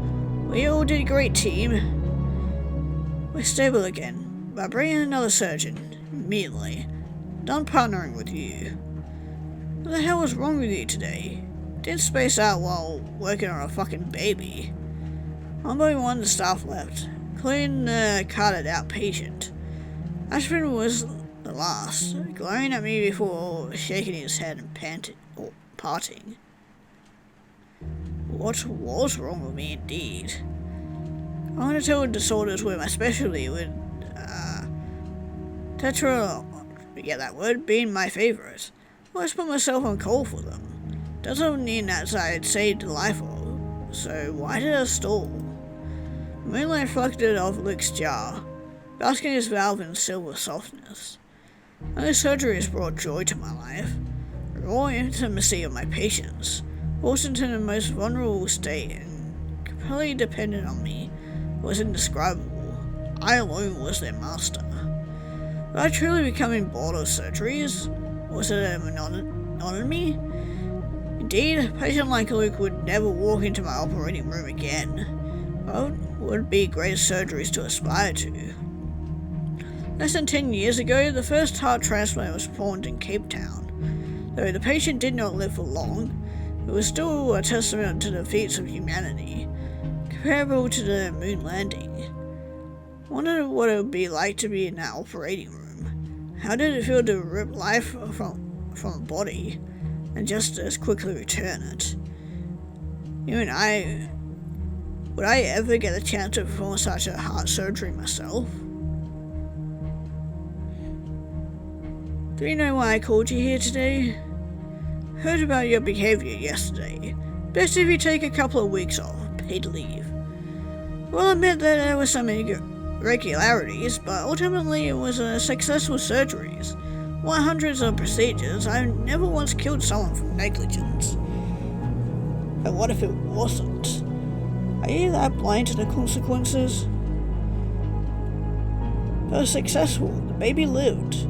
We all did a great, team. We're stable again. By bringing another surgeon, immediately. Done partnering with you. What the hell was wrong with you today? Didn't space out while working on a fucking baby. One by one the staff left, including the carted out patient. Ashford was the last, glaring at me before shaking his head and parting. What was wrong with me indeed? Cognitive disorders were my specialty, with being my favourite. I always put myself on call for them. Doesn't mean that I had saved a life, so why did I stall? Moonlight reflected off Luke's jaw, basking his valve in silver softness. No surgery has brought joy to my life. The raw intimacy of my patients, forced into the most vulnerable state and completely dependent on me, was indescribable. I alone was their master. Was I truly becoming bored of surgeries? Was it a monotony? Indeed, a patient like Luke would never walk into my operating room again. What would be greatest surgeries to aspire to? Less than 10 years ago, the first heart transplant was performed in Cape Town. Though the patient did not live for long, it was still a testament to the feats of humanity, comparable to the moon landing. I wondered what it would be like to be in that operating room. How did it feel to rip life from a body and just as quickly return it? Would I ever get a chance to perform such a heart surgery myself? Do you know why I called you here today? Heard about your behavior yesterday. Best if you take a couple of weeks off, paid leave. Well, I admit that there were some irregularities, but ultimately it was a successful surgeries. While hundreds of procedures, I never once killed someone from negligence. But what if it wasn't? Are you that blind to the consequences? They were successful. The baby lived.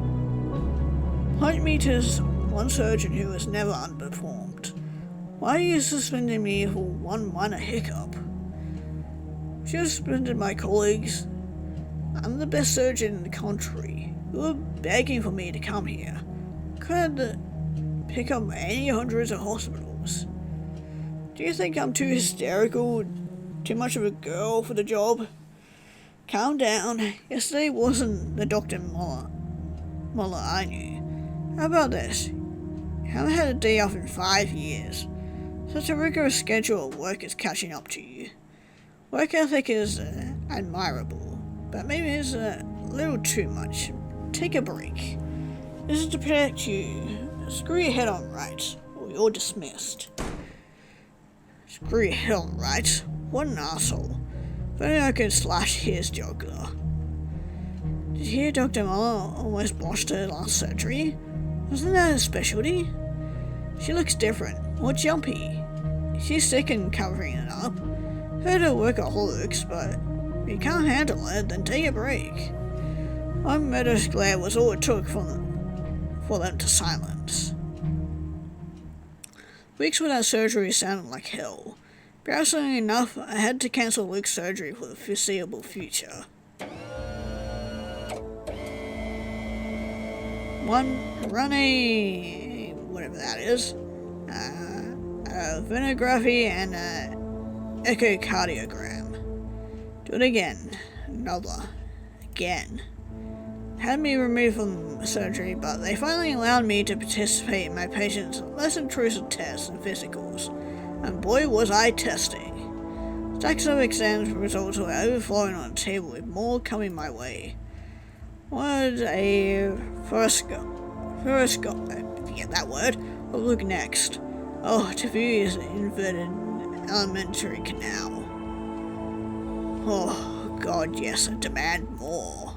Point me to one surgeon who was never underperformed. Why are you suspending me for one minor hiccup? She suspended my colleagues. I'm the best surgeon in the country. You were begging for me to come here. Could pick up any hundreds of hospitals. Do you think I'm too hysterical? Too much of a girl for the job? Calm down. Yesterday wasn't the Dr. Muller I knew. How about this? You haven't had a day off in 5 years. Such a rigorous schedule of work is catching up to you. Work ethic is admirable, but maybe it's a little too much. Take a break. This is to protect you. Screw your head on right, or you're dismissed. Screw your head on right? What an asshole. If only I could slash his jugular. Did you hear Dr. Muller almost botched her last surgery? Wasn't that her specialty? She looks different, more jumpy. She's sick and covering it up. Heard her workaholics, but if you can't handle it, then take a break. One murderous glare was all it took for them to silence. Weeks without surgery sounded like hell. Embarrassingly enough, I had to cancel Luke's surgery for the foreseeable future. Whatever that is, venography and echocardiogram. Do it again. Again. Had me removed from surgery, but they finally allowed me to participate in my patients' less intrusive tests and physicals. And boy was I testing. Stacks of exams results were overflowing on the table with more coming my way. What a forget that word. What look next? Oh, to view his inverted alimentary canal. Oh, God, yes, I demand more.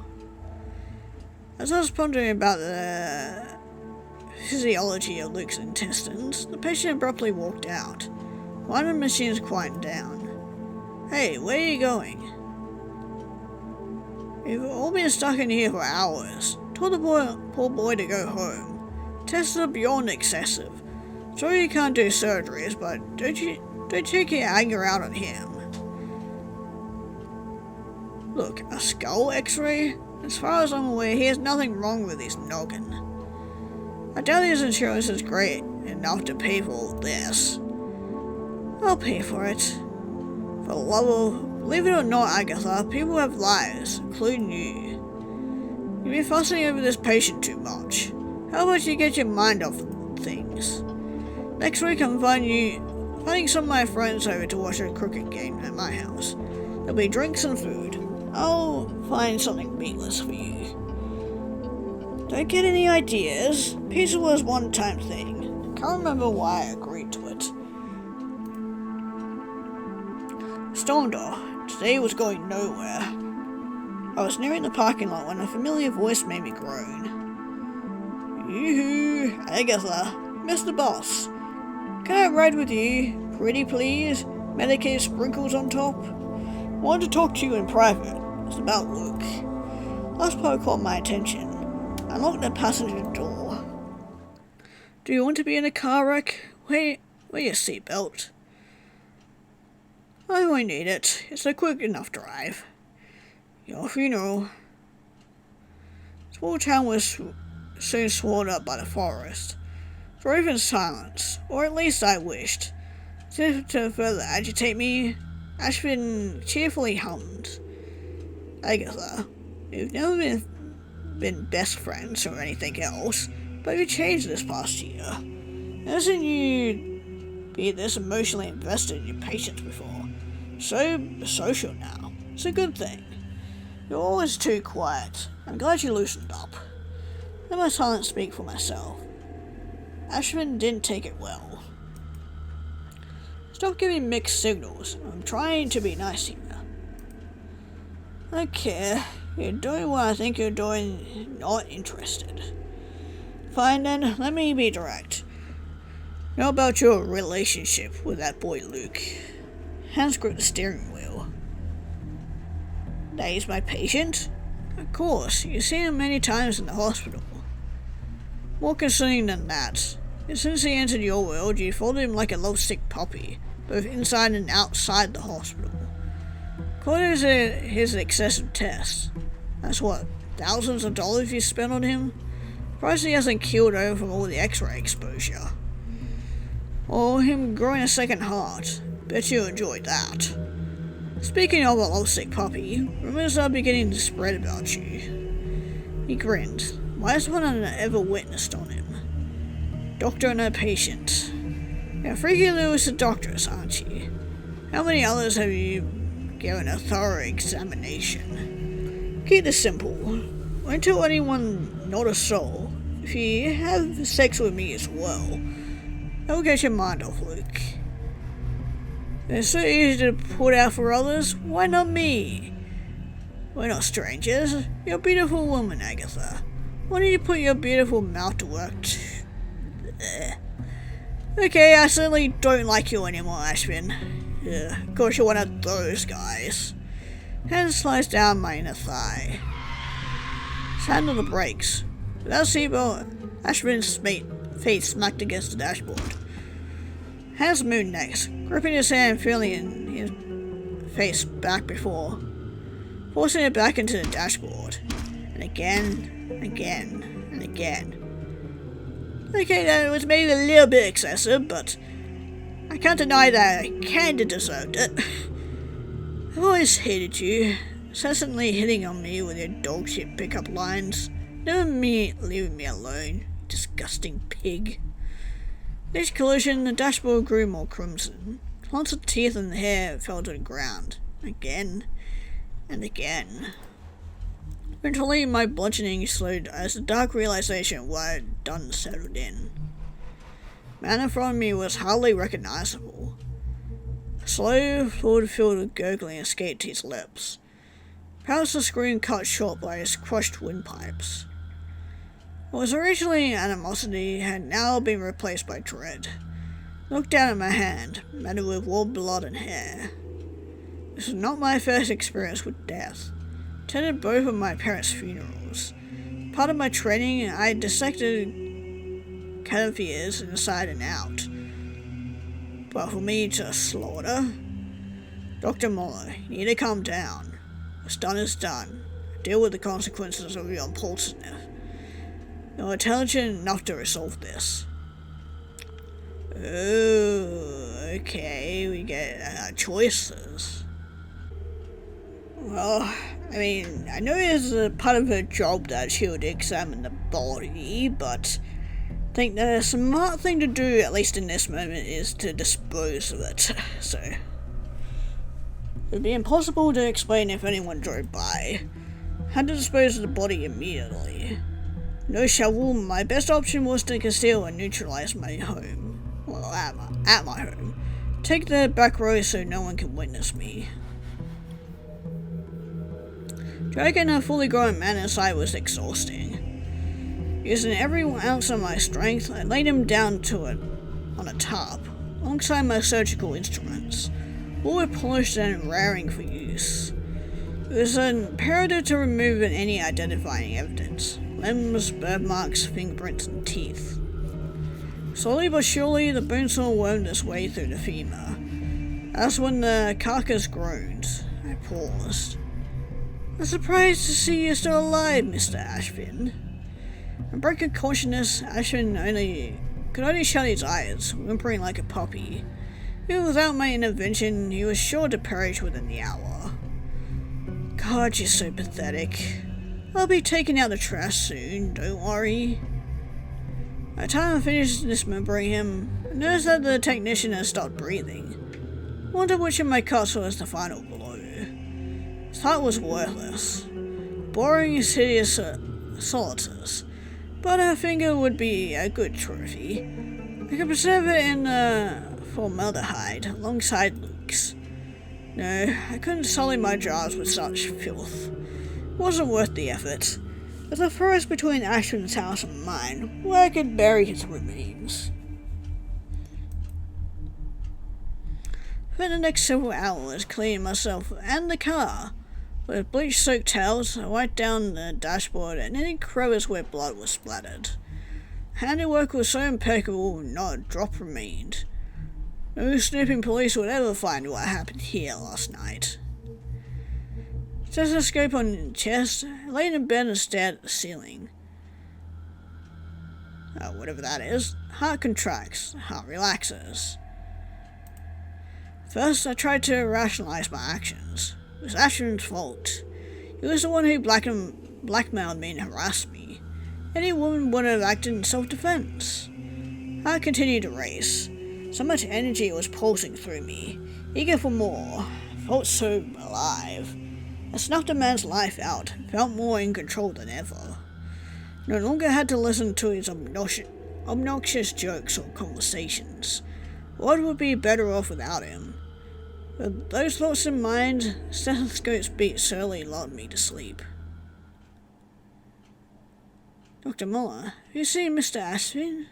As I was pondering about the physiology of Luke's intestines, the patient abruptly walked out. One of the machines quieted down. Hey, where are you going? We've all been stuck in here for hours. Told the poor boy to go home. Tests are beyond excessive. Sorry you can't do surgeries, but don't take your anger out on him. Look, a skull x-ray? As far as I'm aware, he has nothing wrong with his noggin. I doubt his insurance is great enough to pay for all this. I'll pay for it. For the love of... Believe it or not, Agatha, people have lives, including you. You've been fussing over this patient too much. How about you get your mind off things? Next week I'm inviting some of my friends over to watch a cricket game at my house. There'll be drinks and food. I'll find something meatless for you. Don't get any ideas. Pizza was a one-time thing. can't remember why I agreed to it. Stormed off. Today was going nowhere. I was nearing the parking lot when a familiar voice made me groan. Yoo-hoo, Agatha, Mr. Boss. Can I ride with you? Pretty please? Medicated sprinkles on top? I wanted to talk to you in private. It's about Luke. Last part caught my attention. I unlocked the passenger door. Do you want to be in a car wreck? Wear your seatbelt. I won't need it. It's a quick enough drive. Your funeral. Small town was soon swallowed up by the forest. For even silence, or at least I wished. To further agitate me, Ashvin cheerfully hummed. Agatha, we've never been best friends or anything else, but you changed this past year. Hasn't you been this emotionally invested in your patients before? So social now. It's a good thing. You're always too quiet. I'm glad you loosened up. Let my silence speak for myself. Ashvin didn't take it well. Stop giving mixed signals. I'm trying to be nice here. I care. You're doing what I think you're doing, not interested. Fine then, let me be direct. How about your relationship with that boy Luke? Hands gripped the steering wheel. That he's my patient? Of course, you've seen him many times in the hospital. More concerning than that, since he entered your world, you followed him like a lovesick puppy, both inside and outside the hospital. According to his excessive tests, that's what, thousands of dollars you spent on him? Surprised he hasn't keeled over from all the x-ray exposure. Or him growing a second heart. Bet you enjoyed that. Speaking of a lovesick puppy, rumors are beginning to spread about you. He grinned. Worst one I've ever witnessed on him. Doctor and a patient. You're freaky Lewis a doctoress, aren't you? How many others have you given a thorough examination? Keep this simple. Won't tell anyone, not a soul. If you have sex with me as well, that'll get your mind off Luke. It's so easy to put out for others, why not me? We're not strangers. You're a beautiful woman, Agatha. Why don't you put your beautiful mouth to work Okay, I certainly don't like you anymore, Ashvin. Of course you're one of those guys. Hand slides down my inner thigh. Hand on the brakes. Without seatbelt, Ashvin's face smacked against the dashboard. Hands moved next, gripping his hand firmly in his face back before, forcing it back into the dashboard. And again, and again, and again. Okay, that was maybe a little bit excessive, but I can't deny that I kinda deserved it. I've always hated you, incessantly hitting on me with your dog shit pickup lines, never leaving me alone, disgusting pig. With each collision, the dashboard grew more crimson. Clumps of teeth and hair fell to the ground, again and again. Eventually, my bludgeoning slowed as the dark realization of what I had done settled in. The man in front of me was hardly recognizable. A slow, fluid-filled gurgling escaped his lips. Perhaps the scream cut short by his crushed windpipes. What was originally animosity had now been replaced by dread. I looked down at my hand, matted with warm blood and hair. This was not my first experience with death. I attended both of my parents' funerals. Part of my training, I dissected cadavers inside and out. But for me to slaughter? Dr. Muller, you need to calm down. What's done is done. Deal with the consequences of your impulsiveness. You're intelligent enough to resolve this. Oh, okay, we get choices. Well, I mean, I know it's a part of her job that she would examine the body, but I think the smart thing to do, at least in this moment, is to dispose of it. So, it'd be impossible to explain if anyone drove by. Had to dispose of the body immediately. No shovel, my best option was to conceal and neutralize my home. Well, at my home. Take the back row so no one can witness me. Dragging a fully grown man inside was exhausting. Using every ounce of my strength, I laid him down on a tarp, alongside my surgical instruments, all were polished and raring for use. It was imperative to remove any identifying evidence: limbs, bird marks, fingerprints, and teeth. Slowly but surely, the bonesaw wormed its way through the femur. As when the carcass groaned, I paused. "I'm surprised to see you still alive, Mr. Ashvin." A break of consciousness, Ashvin could only shut his eyes, whimpering like a puppy. Even without my intervention, he was sure to perish within the hour. God, you're so pathetic. I'll be taking out the trash soon, don't worry. By the time I finished dismembering him, I noticed that the technician had stopped breathing. I wondered which of my cuts was the final blow. His heart was worthless. Boring, insidious solitors. But a finger would be a good trophy. I could preserve it in formaldehyde alongside Luke's. No, I couldn't sully my jars with such filth. It wasn't worth the effort. There's a forest between Ashton's house and mine, where I could bury his remains. For the next several hours, cleaning myself and the car. With bleach-soaked towels, I wiped down the dashboard and any crevice where blood was splattered. Handiwork was so impeccable, not a drop remained. No snooping police would ever find what happened here last night. Stethoscope on the chest, I laid in bed and stared at the ceiling. Whatever that is. Heart contracts, heart relaxes. First, I tried to rationalize my actions. It was Ashton's fault. He was the one who blackmailed me and harassed me. Any woman would have acted in self-defense. I continued to race. So much energy was pulsing through me, eager for more. I felt so alive. I snuffed a man's life out, and felt more in control than ever. No longer had to listen to his obnoxious jokes or conversations. The world would be better off without him. With those thoughts in mind, stethoscope's beat slowly lulled me to sleep. Dr. Muller, have you seen Mr. Ashvin?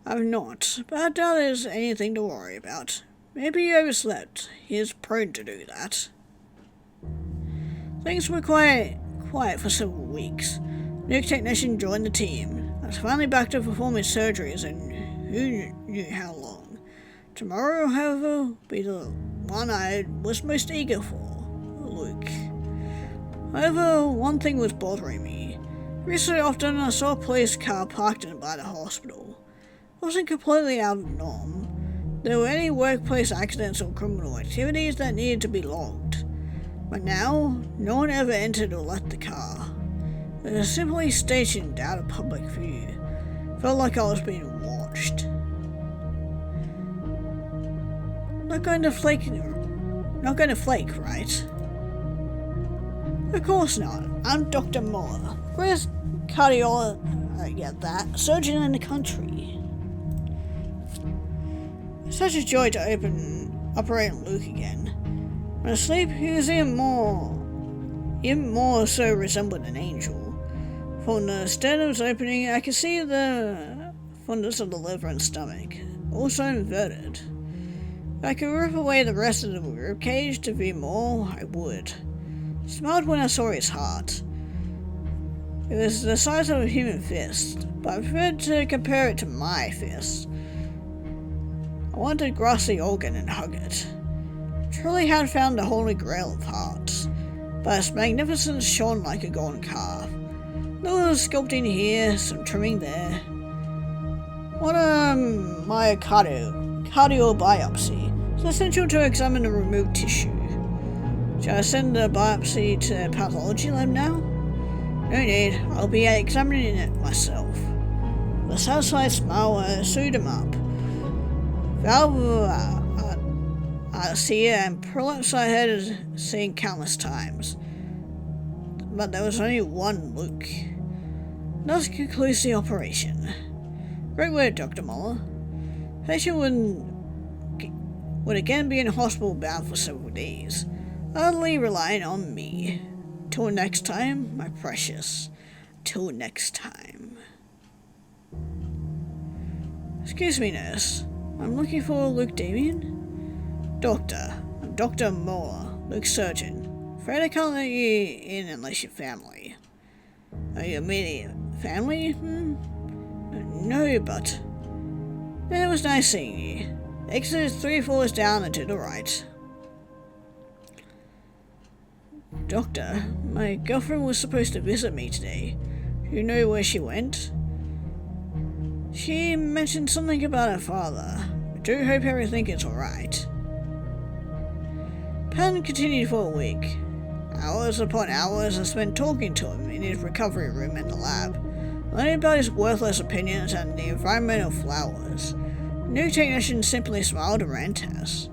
I've not, but I doubt there's anything to worry about. Maybe he overslept. He is prone to do that. Things were quiet for several weeks. New technician joined the team. I was finally back to performing surgeries, and who knew how long. Tomorrow, however, will be the one I was most eager for, Luke. However, one thing was bothering me. Every so often I saw a police car parked in by the hospital. It wasn't completely out of the norm. There were any workplace accidents or criminal activities that needed to be logged. But now, no one ever entered or left the car. It was simply stationed out of public view. Felt like I was being watched. Not going to flake, right? Of course not. I'm Dr. Muller, greatest surgeon in the country. It's such a joy to operate on Luke again. When asleep, he was even more so resembled an angel. From the sternum's opening, I could see the fundus of the liver and stomach, also inverted. If I could rip away the rest of the rib cage to view more, I would. I smiled when I saw his heart. It was the size of a human fist, but I preferred to compare it to my fist. I wanted to grasp the organ and hug it. Truly had found the holy grail of hearts, but its magnificence shone like a golden calf. Little sculpting here, some trimming there. What a myocardial biopsy. It's essential to examine the removed tissue. Shall I send the biopsy to the pathology lab now? No need, I'll be examining it myself. With a satisfied smile, I sewed him up. Valve and prolapse I had seen countless times. But there was only one Luke. Thus concludes the operation. Great work, Dr. Muller. Patient would again be in hospital bound for several days, utterly relying on me. Till next time, my precious. Till next time. Excuse me, nurse. I'm looking for Luke Damien? Doctor. I'm Dr. Muller, Luke's surgeon. Afraid I can't let you in unless you're family. Are you immediate family? No, but... It was nice seeing you. Exit is 3 floors down and to the right. Doctor, my girlfriend was supposed to visit me today. Do you know where she went? She mentioned something about her father. I do hope everything is alright. Pan continued for a week. Hours upon hours I spent talking to him in his recovery room in the lab, learning about his worthless opinions and the environmental flowers. The new technician simply smiled and ran tests.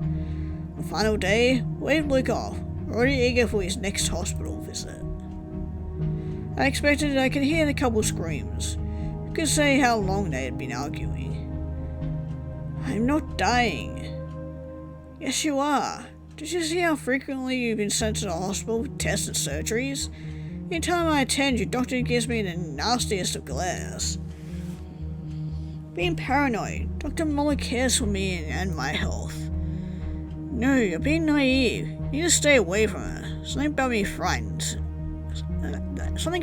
The final day, waved Luke off, already eager for his next hospital visit. I expected I could hear the couple screams. I could say how long they had been arguing. I'm not dying. Yes, you are. Did you see how frequently you've been sent to the hospital for tests and surgeries? Any time I attend, your doctor gives me the nastiest of glares. Being paranoid, Dr. Muller cares for me and my health. No, you're being naive. You need to stay away from her. Something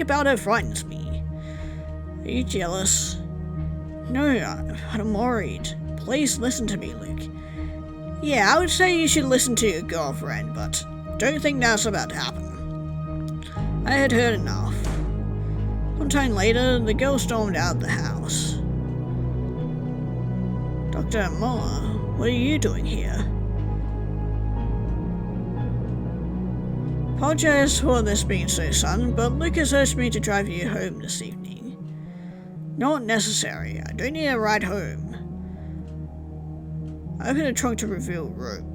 about her frightens me. Are you jealous? No, I'm worried. Please listen to me, Luke. Yeah, I would say you should listen to your girlfriend, but don't think that's about to happen. I had heard enough. Sometime later, the girl stormed out of the house. Dr. Muller, what are you doing here? Apologize for this being so sudden, but Lucas urged me to drive you home this evening. Not necessary. I don't need a ride home. I opened the trunk to reveal rope.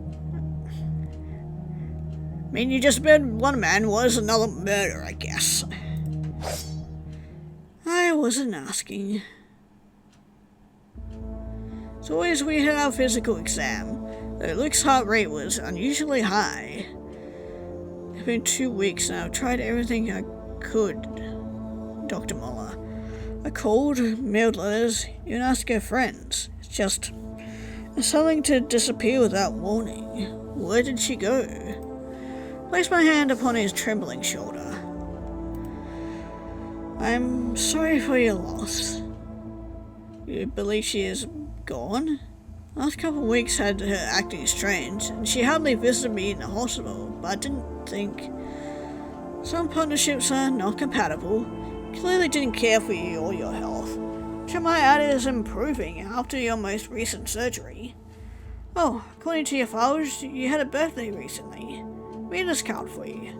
I mean, you just murdered one man, was another murder, I guess. I wasn't asking. So as we had our physical exam, though Luke's heart rate was unusually high. It's been 2 weeks and I've tried everything I could, Dr. Muller. I called, mailed letters, even asked her friends. It's just... something to disappear without warning. Where did she go? Placed my hand upon his trembling shoulder. I'm sorry for your loss. You believe she is gone? Last couple of weeks had her acting strange, and she hardly visited me in the hospital, but I didn't think. Some partnerships are not compatible. Clearly didn't care for you or your health. Which I might add is improving after your most recent surgery. Oh, according to your files, you had a birthday recently. Read this card for you.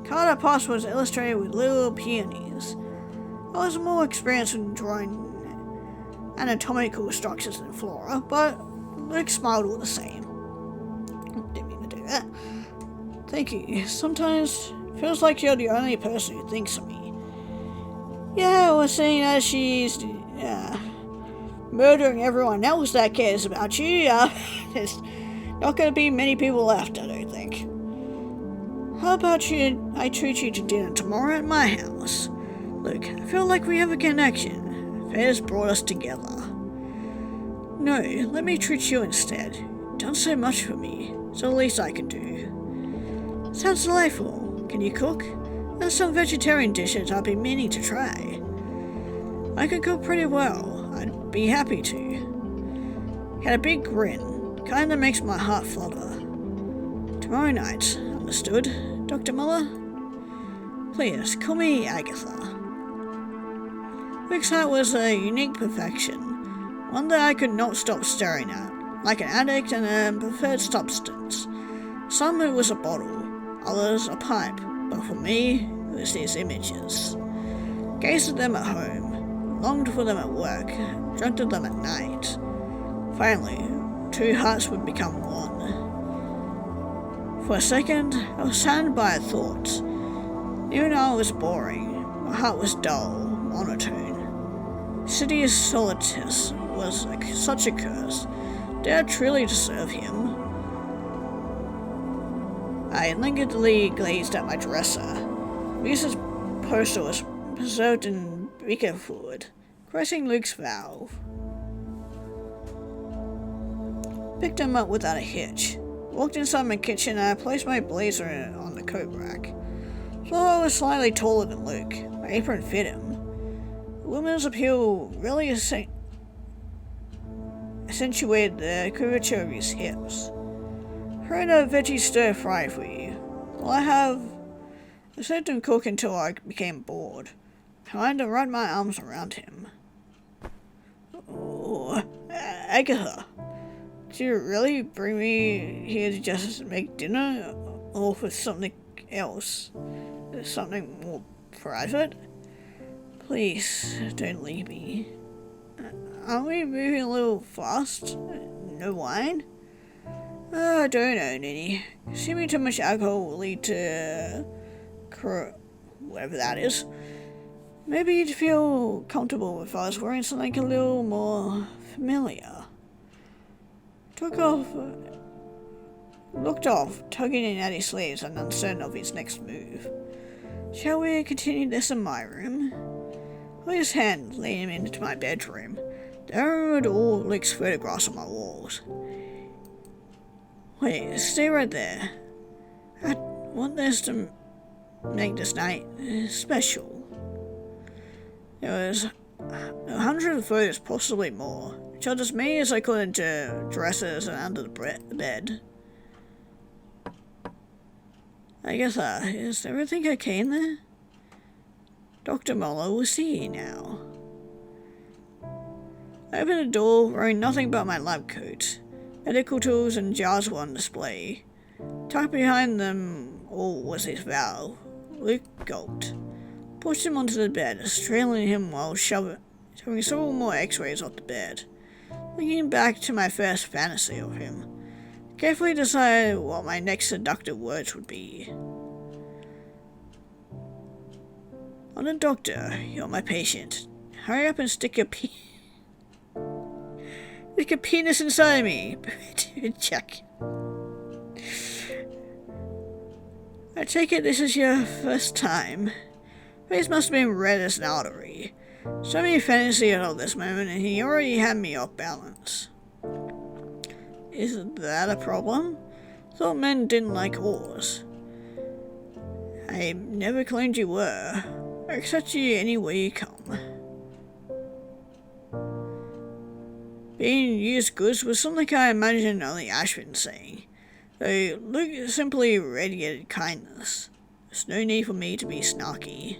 Card I passed was illustrated with little peonies. I was more experienced in drawing anatomical structures than flora, but Luke smiled all the same. Didn't mean to do that. Thank you. Sometimes it feels like you're the only person who thinks of me. Yeah, well, seeing as she's murdering everyone else that cares about you, there's not going to be many people left, I don't think. How about I treat you to dinner tomorrow at my house? Look, I feel like we have a connection. Affairs brought us together. No, let me treat you instead. You've done so much for me. It's the least I can do. Sounds delightful. Can you cook? There's some vegetarian dishes I've been meaning to try. I can cook pretty well. I'd be happy to. He had a big grin, kind that makes my heart flutter. Tomorrow night, understood, Dr. Muller? Please, call me Agatha. Rick's heart was a unique perfection, one that I could not stop staring at, like an addict and a preferred substance. Some it was a bottle, others a pipe, but for me, it was these images. Gazed at them at home, longed for them at work, dreamt of them at night. Finally, 2 hearts would become one. For a second, I was saddened by a thought. Even though I was boring, my heart was dull, monotone. Sidious Solitus was such a curse. Did I truly deserve him? I languidly gazed at my dresser. Lisa's poster was preserved in beaker fluid, crossing Luke's valve. Picked him up without a hitch. Walked inside my kitchen and I placed my blazer on the coat rack. So I was slightly taller than Luke. My apron fit him. The woman's appeal really accentuated the curvature of his hips. Heard a veggie stir fry for you. Well, I let him cook until I became bored, trying to wrap my arms around him. Oh, Agatha, did you really bring me here to just make dinner, or for something else? Something more private? Please, don't leave me. Aren't we moving a little fast? No wine? I don't know, Ninny. Consuming too much alcohol will lead to whatever that is. Maybe you'd feel comfortable if I was wearing something a little more familiar. Looked off, tugging at his sleeves and uncertain of his next move. Shall we continue this in my room? With his hand, leading him into my bedroom. There are all Luke's photographs on my walls. Wait, stay right there. I want this to make this night special. There was 100 photos, possibly more. Shoved as many as I could into dressers and under the bed. I guess, is everything okay in there? Dr. Muller will see you now. I opened the door, wearing nothing but my lab coat. Medical tools and jars were on display. Tucked behind them all was his valve. Luke gulped. Pushed him onto the bed, strailing him while shoving several more x-rays off the bed. Thinking back to my first fantasy of him, carefully decided what my next seductive words would be. I'm a doctor, you're my patient. Hurry up and stick your penis inside me. Check. I take it this is your first time. Face must have been red as an artery. So many fantasies at this moment, and he already had me off balance. Is that a problem? Thought men didn't like whores. I never claimed you were. I accept you any way you come. Being used goods was something I imagined only Ashwin saying, though Luke simply radiated kindness. There's no need for me to be snarky.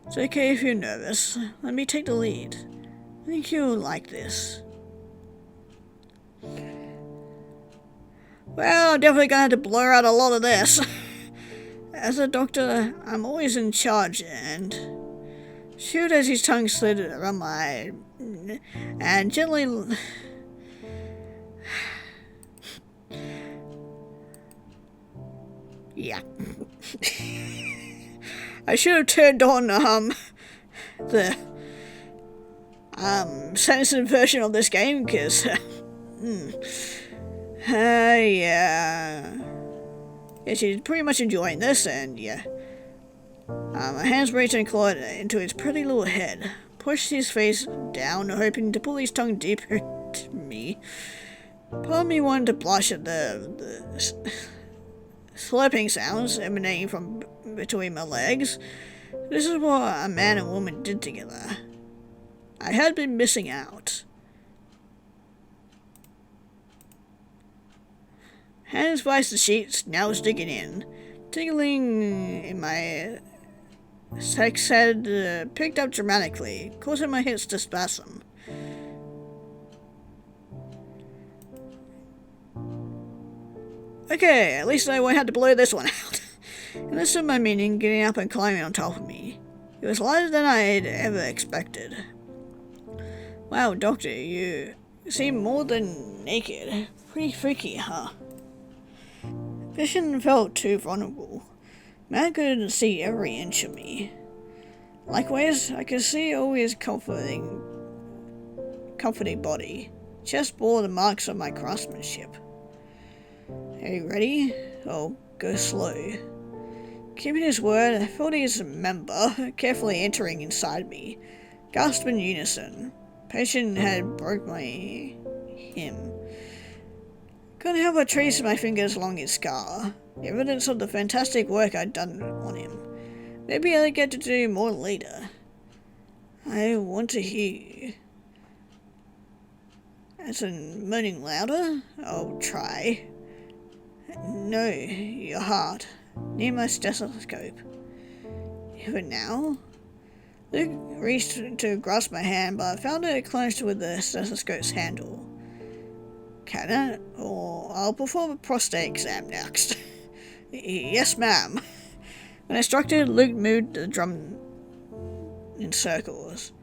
It's okay if you're nervous. Let me take the lead. I think you'll like this. Well, I'm definitely gonna have to blur out a lot of this. As a doctor, I'm always in charge, and shoot as his tongue slid around my and gently yeah. I should have turned on the censored version of this game, because yeah, she's pretty much enjoying this, and yeah. My hands reached and clawed into his pretty little head, pushed his face down, hoping to pull his tongue deeper into me. Part of me wanted to blush at the slurping sounds emanating from between my legs. This is what a man and woman did together. I had been missing out. Hands vice the sheets, now digging in. Tingling in my sex head picked up dramatically, causing my hips to spasm. Okay, at least I won't have to blow this one out. And this is my meaning, getting up and climbing on top of me. It was lighter than I had ever expected. Wow, Doctor, you seem more than naked. Pretty freaky, huh? Vision felt too vulnerable. Man couldn't see every inch of me. Likewise, I could see all his comforting body. Chest bore the marks of my craftsmanship. Are you ready? Oh, go slow. Keeping his word, I felt his member carefully entering inside me. Gasped in unison. Patient had broke my him. Couldn't help but trace my fingers along his scar, evidence of the fantastic work I'd done on him. Maybe I'll get to do more later. I want to hear you. As in moaning louder? I'll try. No, your heart. Near my stethoscope. Even now? Luke reached to grasp my hand, but I found it clenched with the stethoscope's handle. Can I? Or I'll perform a prostate exam next. Yes, ma'am. When instructed, Luke moved the drum in circles.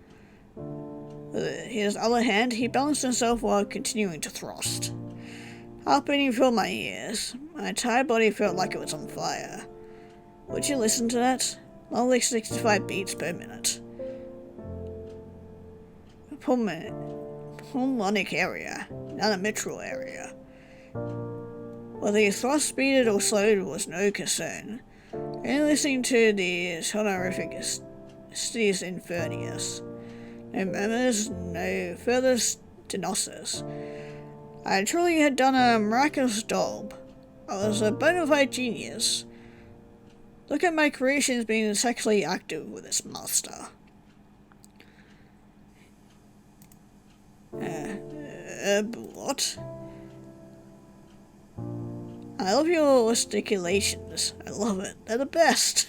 With his other hand, he balanced himself while continuing to thrust. Heart beating filled my ears. My entire body felt like it was on fire. Would you listen to that? Lovely 65 beats per minute. Pulmonic area, not a mitral area. Whether he thrust, speeded, or slowed was no concern. Only listening to the sonorific Sties Infernius. No murmurs, no further stenosis. I truly had done a miraculous job. I was a bona fide genius. Look at my creations being sexually active with this master. What? I love your gesticulations. I love it. They're the best.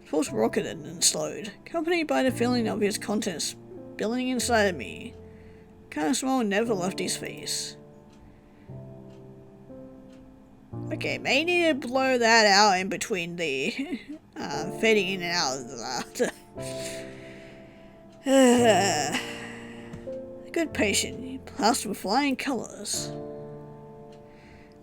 Pulse rocketed and slowed, accompanied by the feeling of his contents building inside of me. A kind of smile never left his face. Okay, may need to blow that out in between the fading in and out of the laughter. A good patient, plastered with flying colours.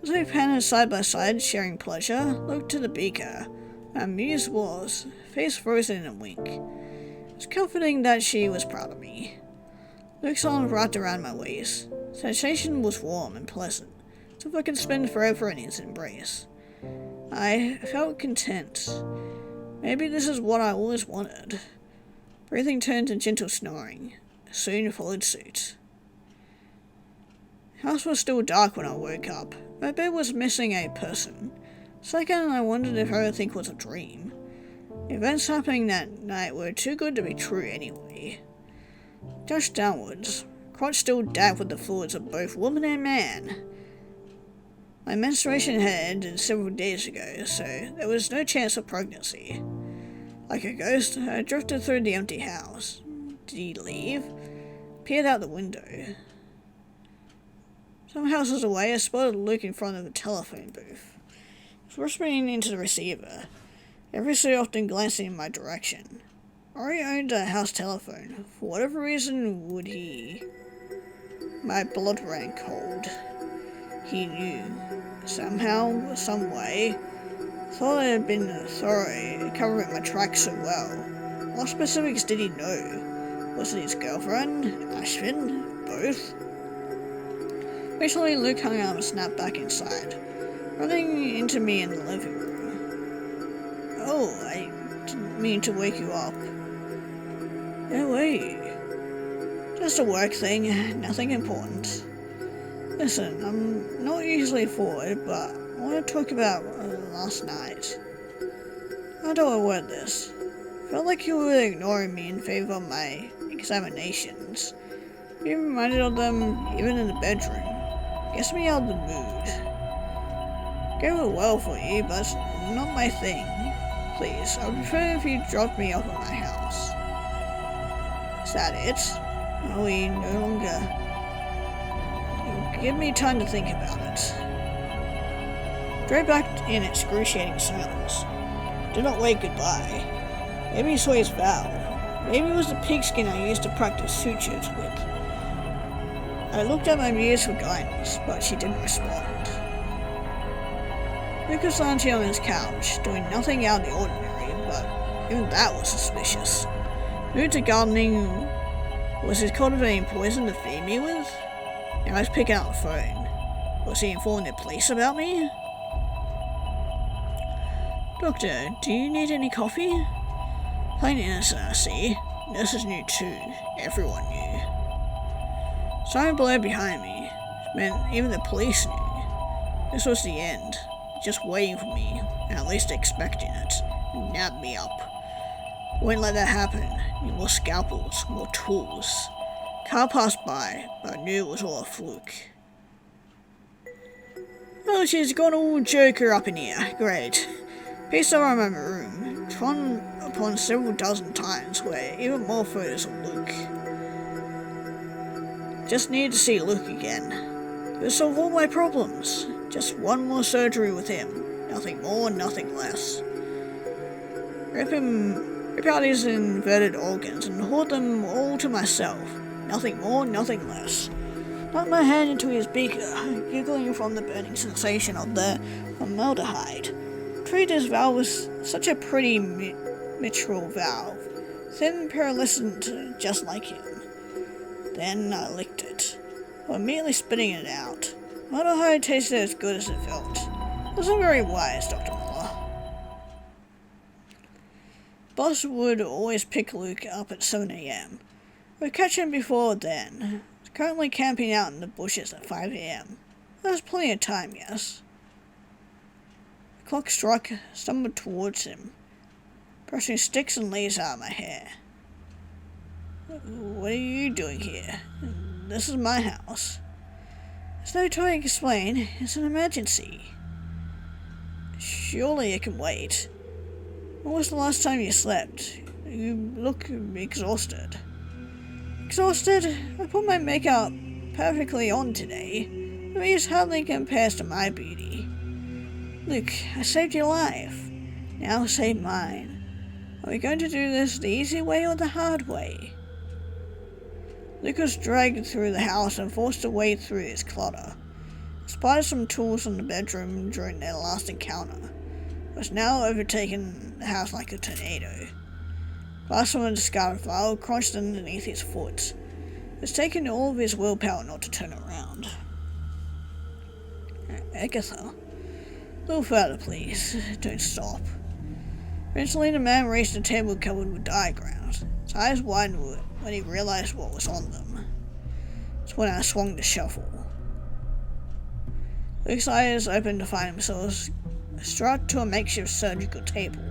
As we panted side by side, sharing pleasure, looked to the beaker. My muse was, face frozen in a wink. It was comforting that she was proud of me. Luke's arms wrapped around my waist. Sensation was warm and pleasant, as if I could spend forever in his embrace. I felt content. Maybe this is what I always wanted. Breathing turned to gentle snoring. Soon followed suit. The house was still dark when I woke up. My bed was missing a person. Second, I wondered if everything was a dream. Events happening that night were too good to be true anyway. Judged downwards, crotch still damp with the fluids of both woman and man. My menstruation had ended several days ago, so there was no chance of pregnancy. Like a ghost, I drifted through the empty house. Did he leave? Peered out the window. Some houses away, I spotted Luke in front of a telephone booth. He was whispering into the receiver, every so often glancing in my direction. Ori owned a house telephone. For whatever reason would he... My blood ran cold. He knew. Somehow, some way. Thought I had been thorough, covering my tracks so well. What specifics did he know? Was it his girlfriend? Ashvin? Both? Eventually, Luke hung up and snapped back inside, running into me in the living room. Oh, I didn't mean to wake you up. No way. Just a work thing, nothing important. Listen, I'm not usually forward, but I want to talk about last night. How do I word this? Felt like you were ignoring me in favor of my examinations. Being reminded of them, even in the bedroom, gets me out of the mood. Going well for you, but it's not my thing. Please, I would prefer if you dropped me off at my house. Is that it? Are we no longer... Give me time to think about it. Drove back in excruciating silence. Did not wave goodbye. Maybe he saw his vow. Maybe it was the pigskin I used to practice sutures with. I looked at my muse for guidance, but she didn't respond. Luke was lounging on his couch, doing nothing out of the ordinary, but even that was suspicious. Moved to gardening. Was he cultivating poison to feed me with? And I was picking up the phone. Was he informing the police about me? Doctor, do you need any coffee? Plain innocent, I see. Nurses knew too. Everyone knew. Siren blared behind me. It meant even the police knew. This was the end. Just waiting for me, and at least expecting it, and nab me up. Wouldn't let that happen. Need more scalpels, more tools. Car passed by, but I knew it was all a fluke. Oh, she's got all Joker up in here. Great. Paced around my room, trod upon several dozen times where even more photos of Luke. Just needed to see Luke again. It would solve all my problems. Just one more surgery with him. Nothing more, nothing less. Rip out his inverted organs and hold them all to myself. Nothing more, nothing less. Dunk my hand into his beaker, giggling from the burning sensation of the formaldehyde. Treat his valve was such a pretty mitral valve. Thin, pearlescent, just like him. Then I licked it, immediately spitting it out. I don't know how it tasted as good as it felt. It wasn't very wise, Dr. Miller. Boss would always pick Luke up at 7 a.m. We'd catch him before then. He's currently camping out in the bushes at 5 a.m. There's plenty of time, yes. The clock struck, stumbled towards him, brushing sticks and leaves out of my hair. What are you doing here? This is my house. There's no time to explain. It's an emergency. Surely it can wait. When was the last time you slept? You look exhausted. Exhausted? I put my makeup perfectly on today. Your use hardly compares to my beauty. Look, I saved your life. Now save mine. Are we going to do this the easy way or the hard way? Luke was dragged through the house and forced to wade through his clutter. Spied some tools in the bedroom during their last encounter. Was now overtaking the house like a tornado. Glass from a discarded vial crunched underneath his foot. It was taking all of his willpower not to turn around. Agatha. A little further, please. Don't stop. Eventually the man reached a table covered with diagrams. His eyes widened when he realized what was on them. It's when I swung the shovel. Luke's eyes opened to find himself strapped to a makeshift surgical table.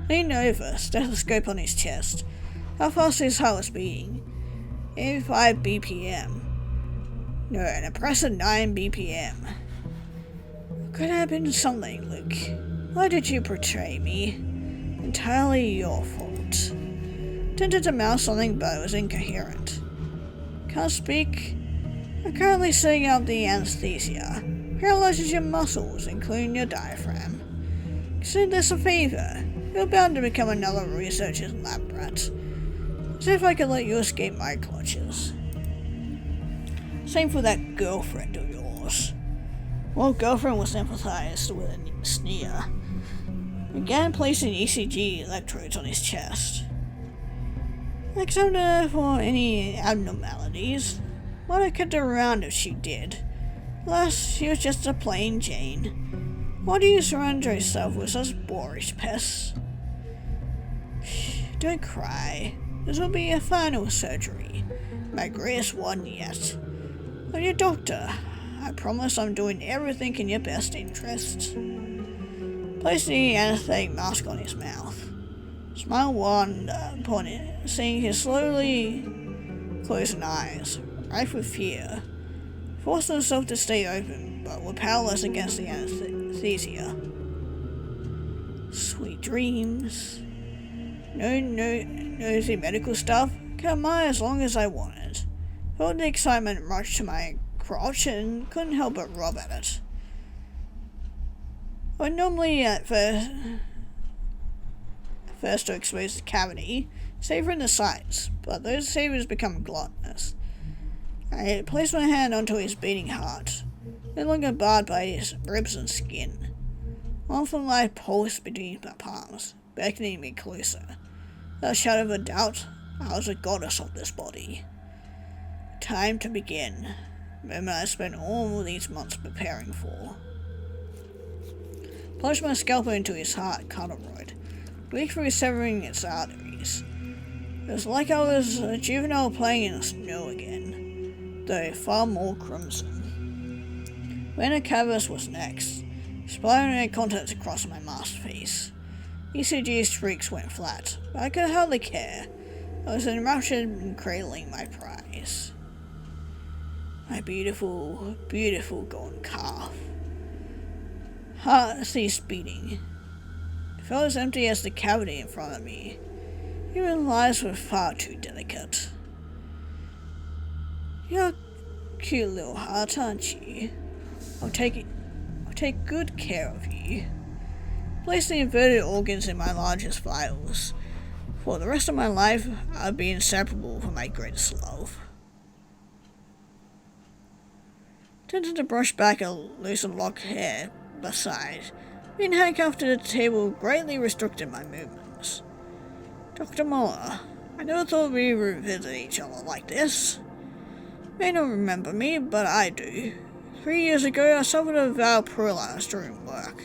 Leaned over, stethoscope on his chest. How fast his heart was beating. 85 BPM. No, an impressive 9 BPM. Could have been something, Luke. Why did you betray me? Entirely your fault. Attempted to mouth something, but it was incoherent. Can't speak. I'm currently setting out the anesthesia. Paralyzes your muscles, including your diaphragm. Consider this a favor. You're bound to become another researcher's lab rat. As if I could let you escape my clutches. Same for that girlfriend of yours. Well, girlfriend was emphasized with a sneer. Began placing ECG electrodes on his chest. Except for any abnormalities. Might have kept her around if she did. Alas, she was just a plain Jane. Why do you surround yourself with such boorish pests? Don't cry. This will be a final surgery. My greatest one yet. I'm your doctor. I promise I'm doing everything in your best interest. Place the anesthetic mask on his mouth. Smile waned upon it, seeing his slowly closing eyes, rife with fear. Forced himself to stay open, but were powerless against the anesthesia. Sweet dreams. No nosy medical stuff. Kept mine as long as I wanted. Felt the excitement rush to my crotch and couldn't help but rub at it. I would normally at first to expose the cavity, savoring the sights, but those savors become gluttonous. I placed my hand onto his beating heart, no longer barred by his ribs and skin. Awful light pulsed between my palms, beckoning me closer. Without a shadow of a doubt, I was a goddess of this body. Time to begin. The moment I spent all these months preparing for. Plunged my scalpel into his heart carotid, weak through severing its arteries. It was like I was a juvenile playing in the snow again, though far more crimson. Vena cavus was next, splattering contents across my masked face. ECG streaks went flat, but I could hardly care. I was enraptured in cradling my prize. My beautiful, beautiful golden calf. Heart ceased beating. It felt as empty as the cavity in front of me. Human lives were far too delicate. You're a cute little heart, aren't you? I'll take good care of you. Place the inverted organs in my largest vitals. For the rest of my life, I'll be inseparable from my greatest love. Tended to brush back a loosened lock of hair beside. Being handcuffed to the table greatly restricted my movements. Dr. Muller, I never thought we'd revisit each other like this. You may not remember me, but I do. 3 years ago, I suffered a valve paralysis during work.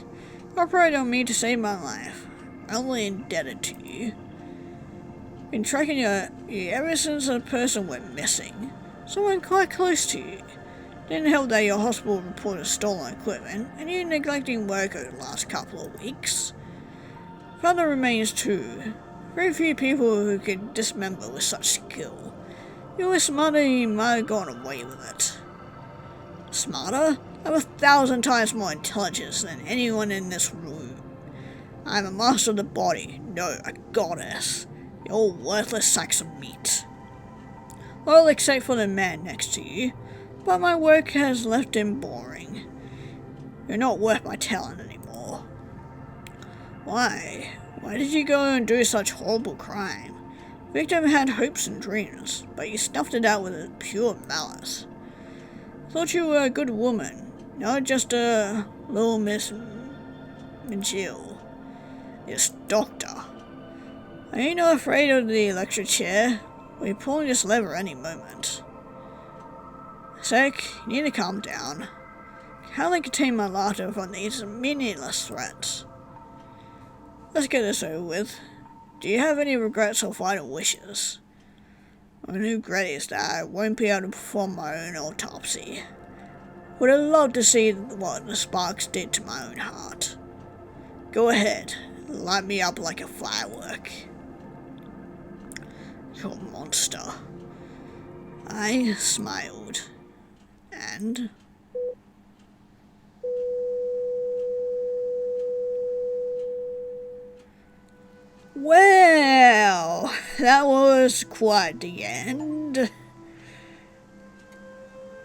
You operated on me to save my life. I'm only indebted to you. Been tracking you ever since a person went missing. Someone quite close to you. Didn't help that your hospital reported stolen equipment, and you neglecting work over the last couple of weeks. Found the remains too. Very few people who could dismember with such skill. You were smarter and you might have gone away with it. Smarter? I have 1,000 times more intelligence than anyone in this room. I am a master of the body, no, a goddess. You're worthless sacks of meat. Well, except for the man next to you. But my work has left him boring. You're not worth my talent anymore. Why? Why did you go and do such horrible crime? Victim had hopes and dreams, but you snuffed it out with pure malice. Thought you were a good woman, not just a little Miss Jill. This doctor. Are you not afraid of the electric chair? We're pulling this lever any moment. Sec, you need to calm down. How can I contain my laughter from these meaningless threats? Let's get this over with. Do you have any regrets or final wishes? My only regret is that I won't be able to perform my own autopsy. Would have loved to see what the sparks did to my own heart. Go ahead, light me up like a firework. You monster. I smiled. And well, that was quite the end.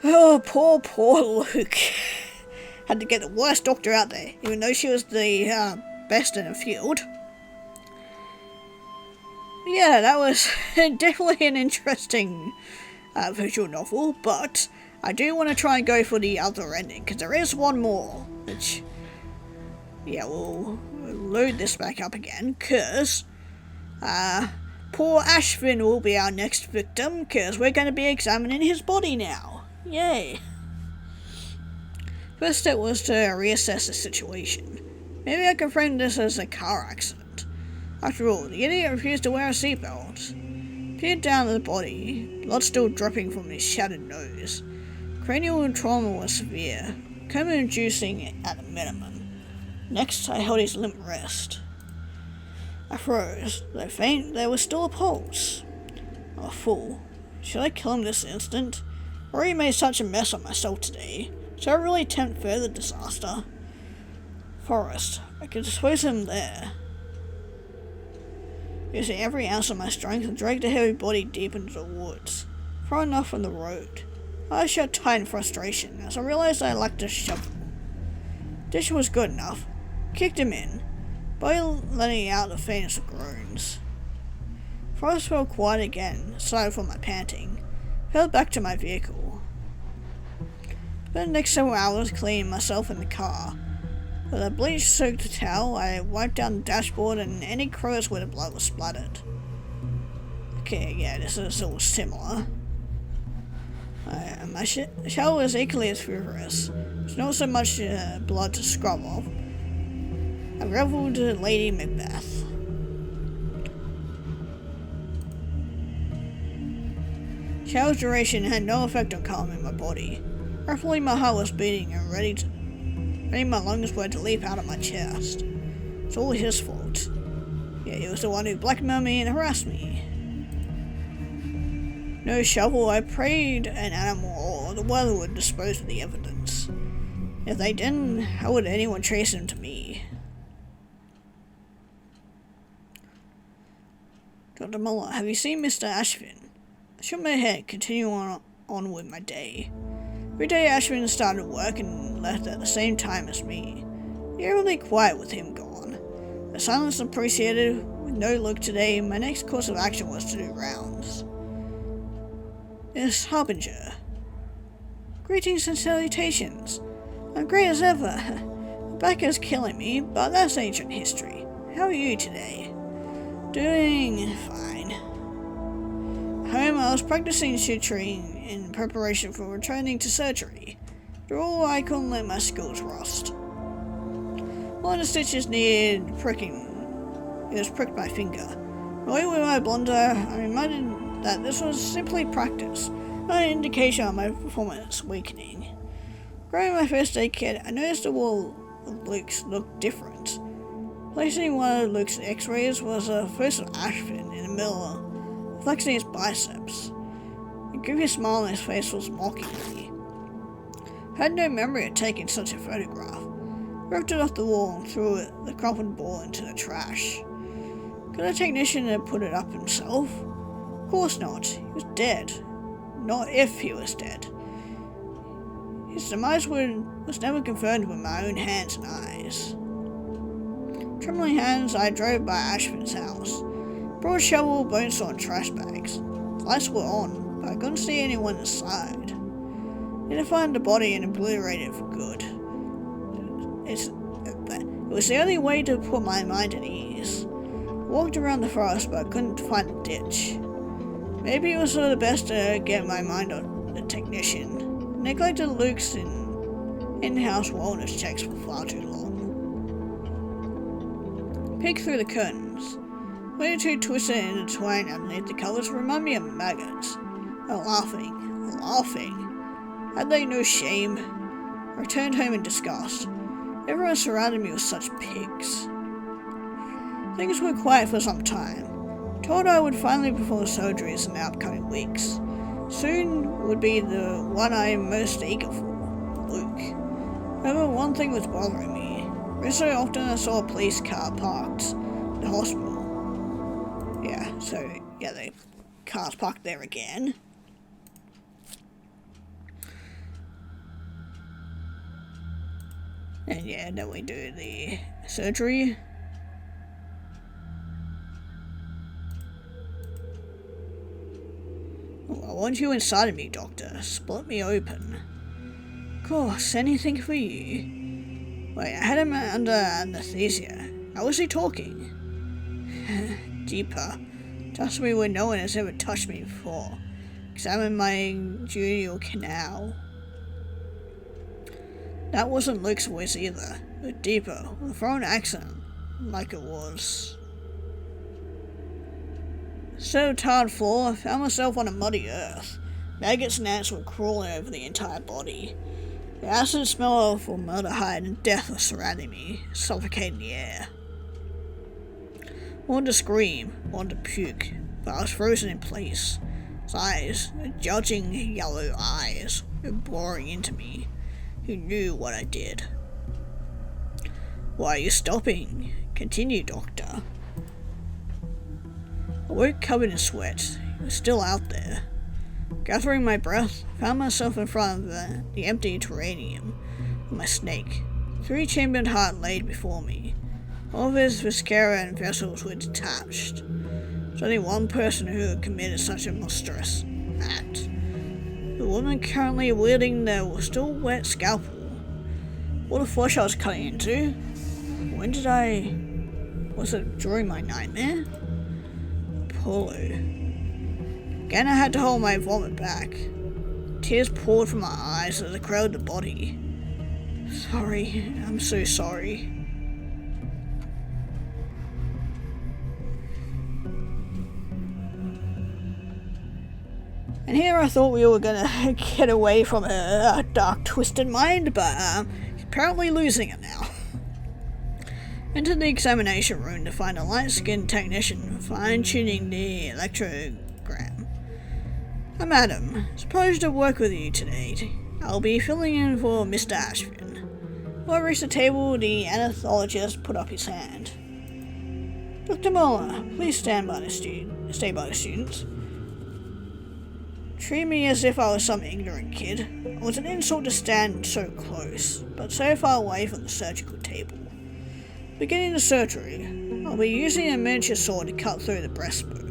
Oh, poor Luke. Had to get the worst doctor out there, even though she was the best in the field. Yeah, that was definitely an interesting visual novel, but I do want to try and go for the other ending, because there is one more, which, yeah, we'll load this back up again, because poor Ashvin will be our next victim, because we're going to be examining his body now. Yay. First step was to reassess the situation. Maybe I can frame this as a car accident. After all, the idiot refused to wear a seatbelt. Peered down at the body, blood still dripping from his shattered nose. Cranial trauma was severe, coma-inducing at a minimum. Next, I held his limp wrist. I froze. Though faint, there was still a pulse. I'm a fool. Should I kill him this instant? I already made such a mess of myself today. Should I really tempt further disaster? Forest. I could dispose of him there. Using every ounce of my strength, I dragged the heavy body deep into the woods, far enough from the road. I shut tight in frustration as I realized I lacked a shovel. Dish was good enough. Kicked him in, barely letting out the faintest of groans. Forest fell quiet again, aside from my panting. Fell back to my vehicle. Spent the next several hours cleaning myself in the car. With a bleach-soaked towel, I wiped down the dashboard and any crevice where the blood was splattered. Okay, yeah, this is all similar. My shower was equally as furious. There's not so much blood to scrub off. I reveled Lady Macbeth. Shower's duration had no effect on calming my body. Roughly, my heart was beating and ready my lungs were to leap out of my chest. It's all his fault. Yeah, he was the one who blackmailed me and harassed me. No shovel, I prayed an animal or the weather would dispose of the evidence. If they didn't, how would anyone trace him to me? Dr. Muller, have you seen Mr. Ashvin? I shook my head, continuing on with my day. Every day Ashvin started work and left at the same time as me. Eerily quiet with him gone. The silence appreciated. With no look today, my next course of action was to do rounds. Miss Harbinger. Greetings and salutations. I'm great as ever. My back is killing me, but that's ancient history. How are you today? Doing fine. Home, I was practicing suturing in preparation for returning to surgery. After all, I couldn't let my skills rust. One of the stitches needed pricking. It has pricked my finger. Away with my blunder, I reminded that this was simply practice, not an indication of my performance weakening. Grabbing my first aid kit, I noticed the wall of Luke's looked different. Placing one of Luke's x-rays was a photo of Ashvin in the middle, flexing his biceps. A goofy smile on his face was mocking me. I had no memory of taking such a photograph. I ripped it off the wall and threw the crumpled ball into the trash. Could a technician have put it up himself? Of course not. He was dead. Not if he was dead. His demise was never confirmed with my own hands and eyes. Trembling hands, I drove by Ashvin's house. Brought a shovel, bone saw, and trash bags. The lights were on, but I couldn't see anyone inside. I had to find the body and obliterate it for good. It was the only way to put my mind at ease. I walked around the forest, but I couldn't find a ditch. Maybe it was for the best to get my mind on the technician. I neglected Luke's in-house wellness checks for far too long. Peek through the curtains. 22 twisted and intertwined underneath the covers remind me of maggots. They're laughing. Had they no shame? I returned home in disgust. Everyone surrounded me with such pigs. Things were quiet for some time. Told I would finally perform surgeries in the upcoming weeks. Soon would be the one I am most eager for, Luke. However, one thing was bothering me. Every so often I saw a police car parked at the hospital. The car's parked there again. And then we do the surgery. I want you inside of me, Doctor. Split me open. Of course, anything for you. Wait, I had him under anesthesia. How was he talking? Deeper. Touch me where no one has ever touched me before. Examine my genial canal. That wasn't Luke's voice either, but deeper, with a foreign accent, like it was. Instead of tarred floor, I found myself on a muddy earth. Maggots and ants were crawling over the entire body. The acid smell of formaldehyde and death was surrounding me, suffocating the air. I wanted to scream, I wanted to puke, but I was frozen in place. His eyes, the judging yellow eyes, were boring into me. Who knew what I did? Why are you stopping? Continue, Doctor. I woke covered in sweat. He was still out there. Gathering my breath, I found myself in front of the empty terrarium of my snake. 3-chambered heart laid before me. All of his viscera and vessels were detached. There's only one person who had committed such a monstrous act. woman currently wielding the still wet scalpel. All the flesh I was cutting into. When did I... Was it during my nightmare? Polo. Again I had to hold my vomit back. Tears poured from my eyes as I crowded the body. Sorry, I'm so sorry. And here I thought we were gonna get away from a dark, twisted mind, but apparently losing it now. Entered the examination room to find a light-skinned technician fine-tuning the electrogram. I'm Adam. It's a pleasure to work with you today. I'll be filling in for Mr. Ashvin. While I reached the table, the anesthetist put up his hand. Dr. Muller, please stay by the students. Treat me as if I was some ignorant kid. It was an insult to stand so close, but so far away from the surgical table. Beginning the surgery, I'll be using a miniature sword to cut through the breastbone.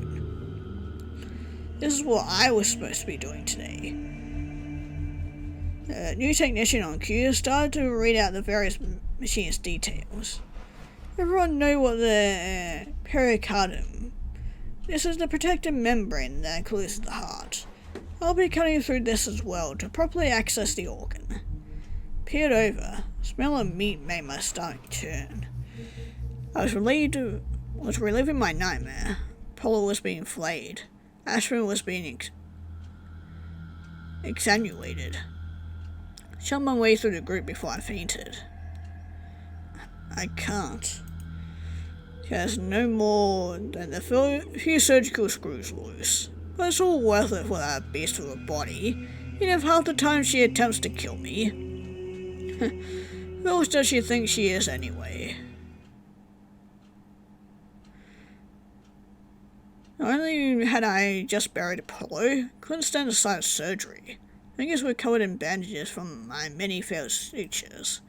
This is what I was supposed to be doing today. The new technician on cue started to read out the various machinist details. Everyone knew what the pericardium. This is the protective membrane that includes the heart. I'll be cutting through this as well to properly access the organ. Peered over. Smell of meat made my stomach churn. I was reliving my nightmare. Polo was being flayed. Ashwin was being exsanguinated. Shot my way through the group before I fainted. I can't. There's no more than the few surgical screws loose. But it's all worth it for that beast of a body, even if half the time she attempts to kill me. Who else does she think she is anyway? Not only had I just buried Apollo, couldn't stand the sight of surgery. Fingers were covered in bandages from my many failed sutures.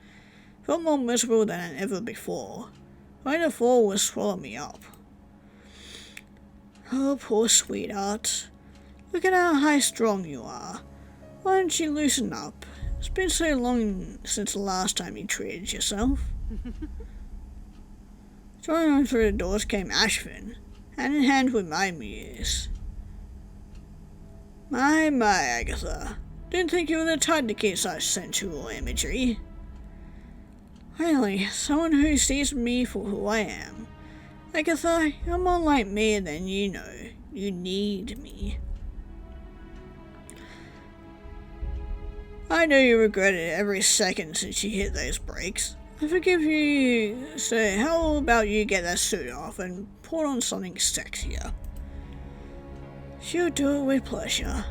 Felt more miserable than ever before. Only the floor was swallowing me up. Oh, poor sweetheart. Look at how high-strung you are. Why don't you loosen up? It's been so long since the last time you treated yourself. Throwing on through the doors came Ashvin, hand in hand with my muse. My, Agatha. Didn't think you were the type to keep such sensual imagery. Finally, someone who sees me for who I am. Agatha, you're more like me than you know. You need me. I know you regretted every second since you hit those brakes. I forgive you, so how about you get that suit off and put on something sexier? She'll do it with pleasure.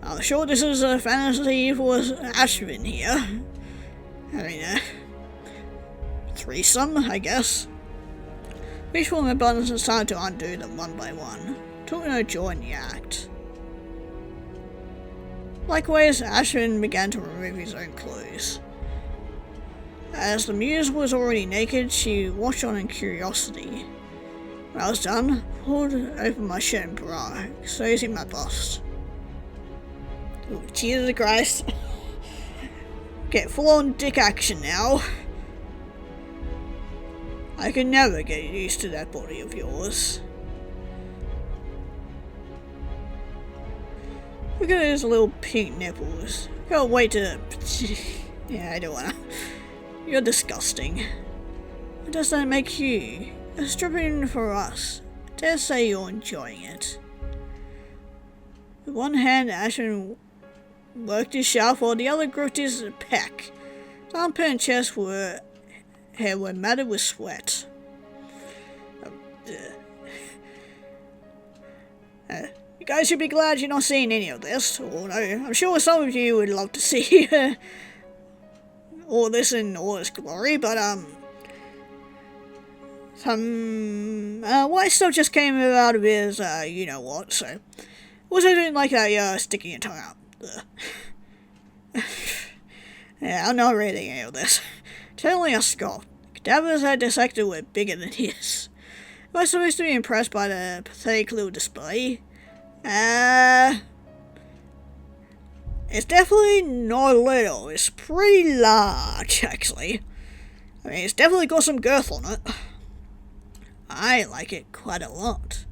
I'm sure this is a fantasy for Ashvin here. Having a threesome, I guess. Reached for my buttons and started to undo them one by one. Took no joy in the act. Likewise, Ashvin began to remove his own clothes. As the muse was already naked, she watched on in curiosity. When I was done, pulled open my shirt and bra, exposing my bust. Ooh, Jesus Christ. Get full-on dick action now. I can never get used to that body of yours. Look at those little pink nipples. Can't wait to... Yeah, I don't wanna. You're disgusting. What does that make you? You're stripping for us. I dare say you're enjoying it. With one hand, Ashton worked his shaft while the other gripped his peck. His armpit and chest hair were matted with sweat. You guys should be glad you're not seeing any of this. Oh no, I'm sure some of you would love to see all this in all its glory, but some white stuff just came out of his you know what, so also didn't like that sticking your tongue out. Yeah, I'm not reading any of this. Totally a scoff. Cadavers I dissected were bigger than his. Am I supposed to be impressed by the pathetic little display? It's definitely not little. It's pretty large, actually. I mean, it's definitely got some girth on it. I like it quite a lot.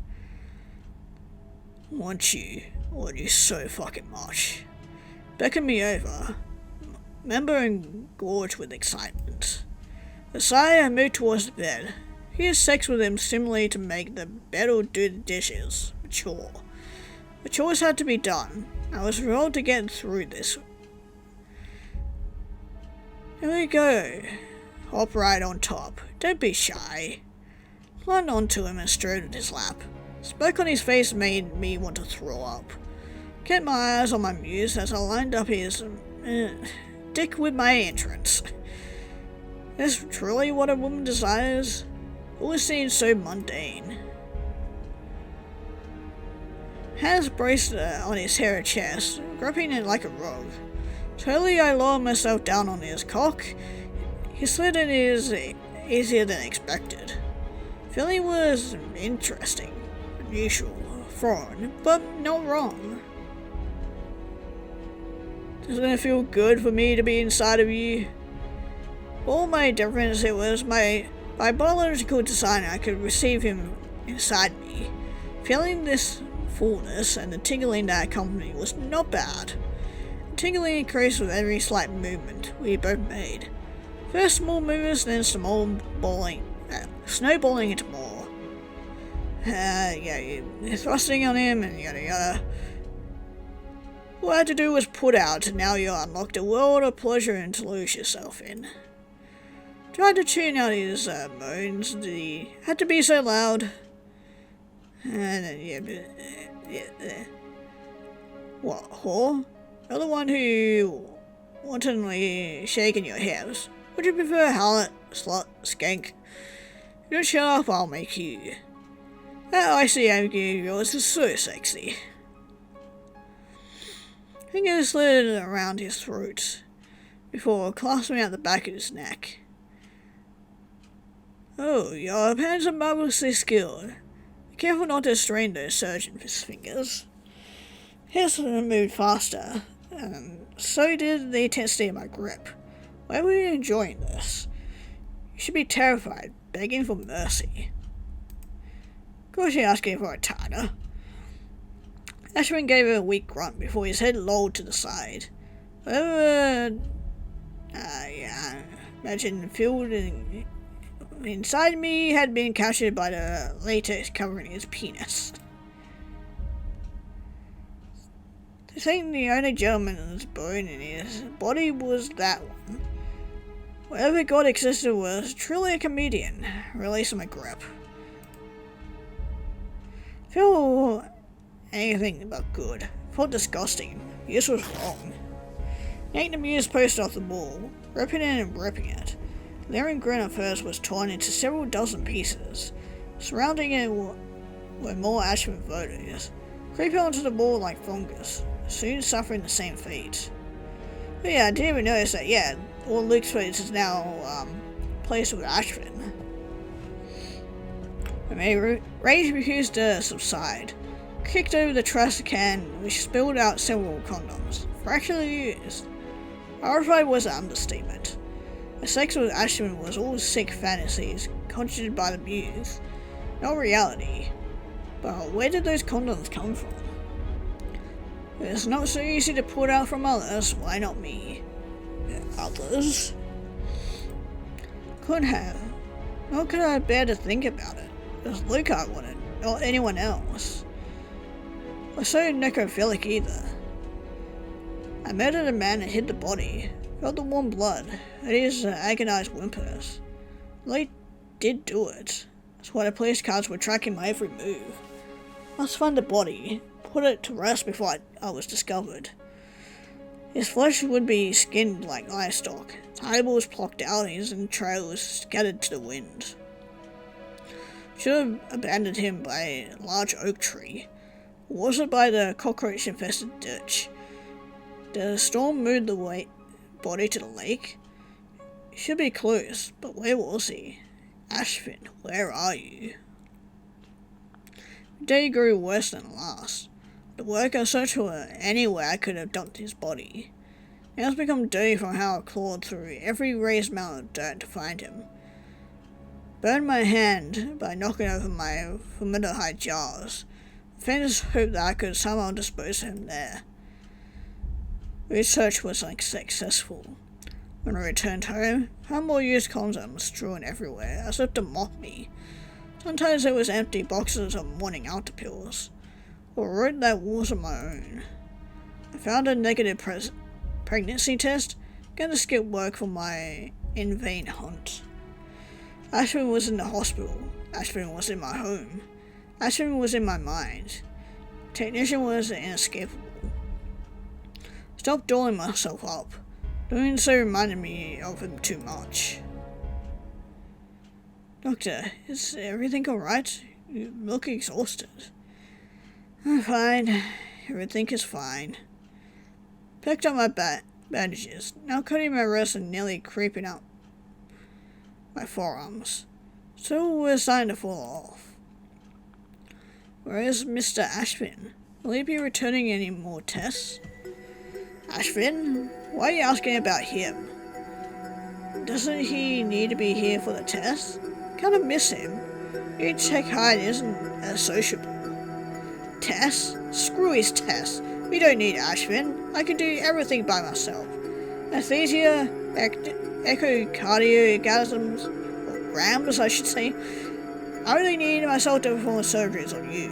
Want you so fucking much. Beckon me over. Member and gorge with excitement. The sire moved towards the bed. He has sex with him similarly to make the bed or do the dishes. A chore. The chores had to be done. I was thrilled to get through this. Here we go. Hop right on top. Don't be shy. Clung onto him and strode at his lap. Smoke on his face made me want to throw up. Kept my eyes on my muse as I lined up his dick with my entrance. Is this truly what a woman desires? It always seems so mundane. Hands braced on his hairy chest, gripping it like a rug. Slowly I lowered myself down on his cock. He slid in easier than expected. Feeling was interesting, unusual, foreign, but not wrong. Doesn't it feel good for me to be inside of you? All my difference, it was by biological design I could receive him inside me. Feeling this fullness and the tingling that accompanied was not bad. The tingling increased with every slight movement we both made. First small movements, then snowballing into more. You're thrusting on him and yada yada. All I had to do was put out, and now you're unlocked a world of pleasure and to lose yourself in. Tried to tune out his moans. He had to be so loud. What, whore? You're the one who wantonly shaking your hips. Would you prefer harlot, slut, skank? If you don't shut up, I'll make you. That icy anger of yours is so sexy. Fingers slid around his throat before clasping out the back of his neck. Oh, your hands are marvelously skilled. Be careful not to strain those surgeon's fingers. His moved faster, and so did the intensity of my grip. Why were you enjoying this? You should be terrified, begging for mercy. Of course you're asking for a tartar. Ashwin gave a weak grunt before his head lolled to the side. Imagine filled inside me had been captured by the latex covering his penis. To think the only gentleman's bone in his body was that one. Whatever God existed was truly a comedian. Releasing my grip. Feel anything but good. Felt disgusting. This was wrong. Yanked the muse post off the wall, ripping it and ripping it. Leering grin at first was torn into several dozen pieces. Surrounding it were more Ashman photos, creeping onto the wall like fungus, soon suffering the same fate. But yeah, I didn't even notice that, all Luke's face is now placed with Ashman. Rage refused to subside. Kicked over the trash can, which spilled out several condoms, fractionally used. Horrified was an understatement. The sex with Ashman was all sick fantasies conjured by the muse, not reality. But where did those condoms come from? If it's not so easy to put out from others, why not me? Others? Could have. Nor could I bear to think about it. It was Luke I wanted, not anyone else. Or so necrophilic either. I murdered a man and hid the body. Felt the warm blood. Heard his agonized whimpers. They did do it. That's why the police cars were tracking my every move. Must find the body. Put it to rest before I was discovered. His flesh would be skinned like livestock. His eyeballs plucked out and his entrails scattered to the wind. Should have abandoned him by a large oak tree. Or was it by the cockroach-infested ditch? Did the storm move the body to the lake? He should be close, but where was he? Ashvin, where are you? The day grew worse than last. The worker searched for anywhere I could have dumped his body. It has become dirty from how I clawed through every raised mound of dirt to find him. Burned my hand by knocking over my formaldehyde jars. The faintest hope that I could somehow dispose of him there. Research was unsuccessful. When I returned home, I found more used condoms strewn everywhere, as if to mock me. Sometimes it was empty boxes of morning outer pills, or wrote that wasn't my own. I found a negative pregnancy test, going to skip work for my in-vain hunt. Ashwin was in the hospital. Ashwin was in my home. Ashwin was in my mind. Technician was inescapable. Stopped doling myself up. Doing so reminded me of him too much. Doctor, is everything alright? You look exhausted. I'm fine. Everything is fine. Picked up my bandages, now cutting my wrists and nearly creeping out my forearms. So we're starting to fall off. Where is Mr. Ashvin? Will he be returning any more tests? Ashvin? Why are you asking about him? Doesn't he need to be here for the test? Kind of miss him. Your tech hide isn't as sociable. Tests? Screw his tests. We don't need Ashvin. I can do everything by myself. Anesthesia, echocardiogasms, or grams I should say. I only need myself to perform surgeries on you.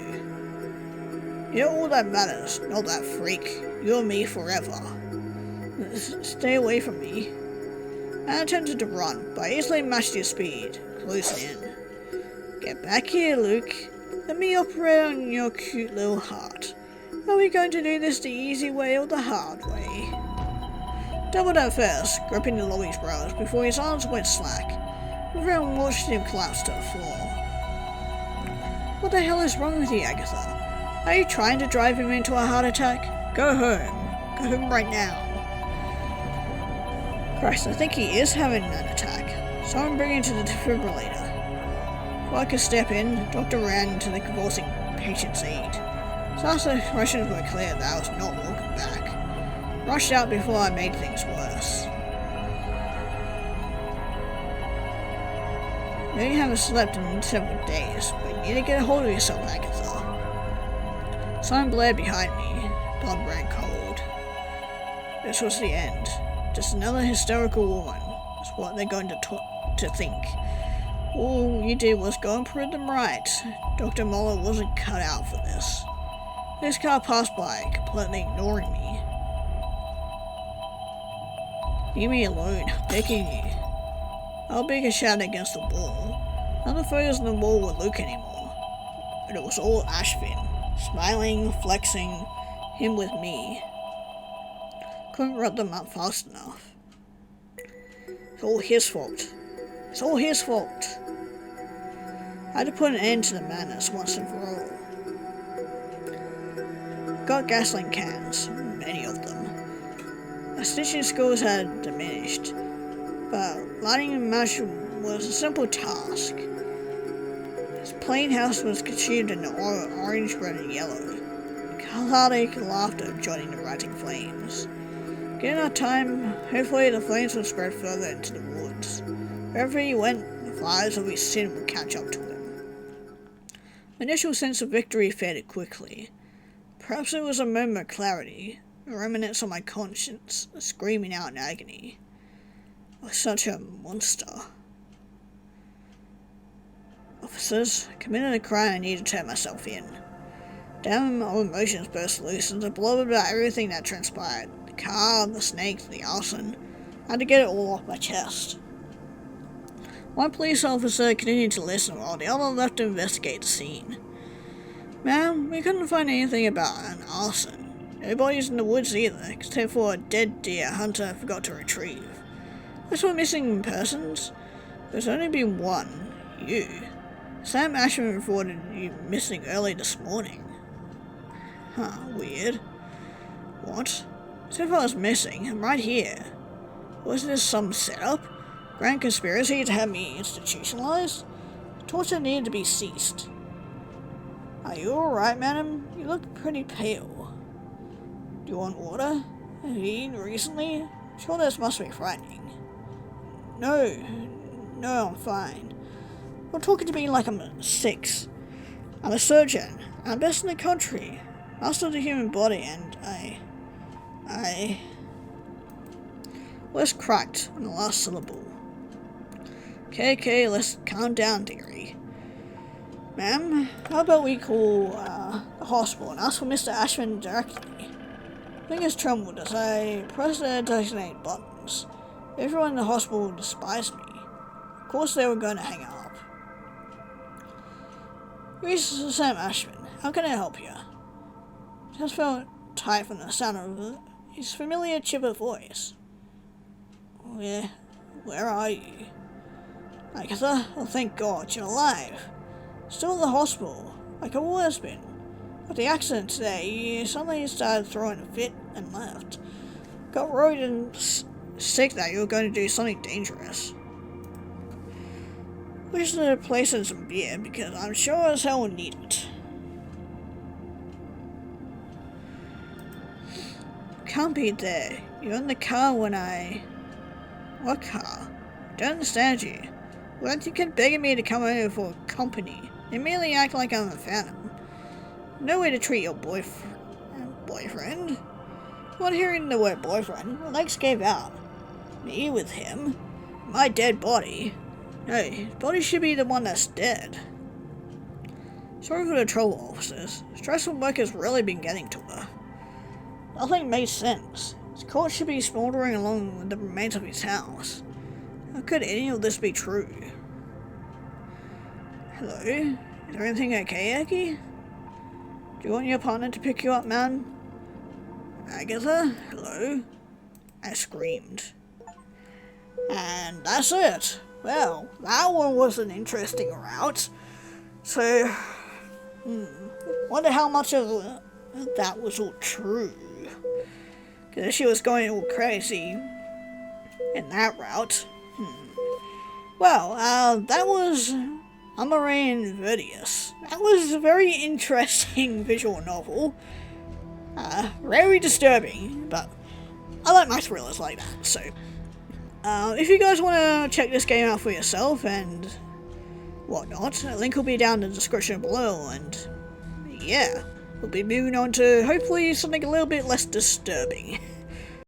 You're all that matters, not that freak. You're me forever. Stay away from me. I attempted to run, but I easily matched your speed, closing in. Get back here, Luke. Let me operate on your cute little heart. Are we going to do this the easy way or the hard way? Doubled at first, gripping the lobby's brows before his arms went slack. Everyone watched him collapse to the floor. What the hell is wrong with you, Agatha? Are you trying to drive him into a heart attack? Go home. Go home right now. Christ, I think he is having an attack. So I'm bringing him to the defibrillator. Before I could step in, the doctor ran into the convulsing patient's aid. His last expressions were clear that I was not welcome back. Rushed out before I made things worse. I know you haven't slept in several days, but you need to get a hold of yourself, Agatha. Someone blared behind me. Blood ran cold. This was the end. Just another hysterical woman. That's what they're going to think. All you did was go and prove them right. Dr. Muller wasn't cut out for this. This car passed by, completely ignoring me. Leave me alone, begging you. I'll beg a shout against the wall. None of the photos on the wall were Luke anymore. But it was all Ashvin, smiling, flexing, him with me. Couldn't rub them up fast enough. It's all his fault. It's all his fault. I had to put an end to the madness once and for all. Got gasoline cans, many of them. My stitching skills had diminished, but lighting a match was a simple task. His plain house was consumed in orange, red, and yellow, cathartic laughter joining the rising flames. Given our time, hopefully the flames would spread further into the woods. Wherever he went, the fires of his sin would catch up to him. My initial sense of victory faded quickly. Perhaps it was a moment of clarity, a remnants of my conscience screaming out in agony. I was such a monster. Officers, I committed a crime I need to turn myself in. Damn, all emotions burst loose as I blubbered about everything that transpired. The car, the snakes, the arson. I had to get it all off my chest. One police officer continued to listen while the other left to investigate the scene. Ma'am, we couldn't find anything about an arson. No bodies in the woods either, except for a dead deer a hunter forgot to retrieve. As for missing persons, there's only been one, you. Sam Ashman reported you missing early this morning. Huh, weird. What? So if I was missing, I'm right here. Was this some setup? Grand conspiracy to have me institutionalized? Torture needed to be ceased. Are you alright, madam? You look pretty pale. Do you want water? Have you eaten recently? Sure, this must be frightening. No, I'm fine. You're talking to me like I'm 6. I'm a surgeon. I'm best in the country. Master of the human body, and I... Voice cracked on the last syllable. Okay, let's calm down, dearie. Ma'am, how about we call the hospital and ask for Mr. Ashman directly? Fingers trembled as I pressed the designated buttons. Everyone in the hospital despised me. Of course they were going to hang up. Mr. Sam Ashman, how can I help you? Just felt tight from the sound of his familiar chipper voice. Where are you? Agatha, oh thank God, you're alive. Still at the hospital, like I've always been. With the accident today, you suddenly started throwing a fit and left. Got worried and sick that you were going to do something dangerous. Wish to place in some beer, because I'm sure as hell will need it. Can't be there. You're in the car when I... What car? I don't understand you. Weren't you begging me to come over for company? You merely act like I'm a phantom. No way to treat your boyfriend? Upon hearing the word boyfriend, my legs gave out. Me with him? My dead body? No, his body should be the one that's dead. Sorry for the trouble, officers. Stress from work has really been getting to her. Nothing made sense. His corpse should be smouldering along with the remains of his house. How could any of this be true? Hello? Is everything okay, Aggie? Do you want your partner to pick you up, man? Agatha? Hello? I screamed. And that's it. Well, that one was an interesting route. So, wonder how much of that was all true. Because she was going all crazy in that route. Well, that was Amare Inversus. That was a very interesting visual novel. Very disturbing, but I like my thrillers like that, so... if you guys want to check this game out for yourself and whatnot, a link will be down in the description below, and yeah, we'll be moving on to hopefully something a little bit less disturbing.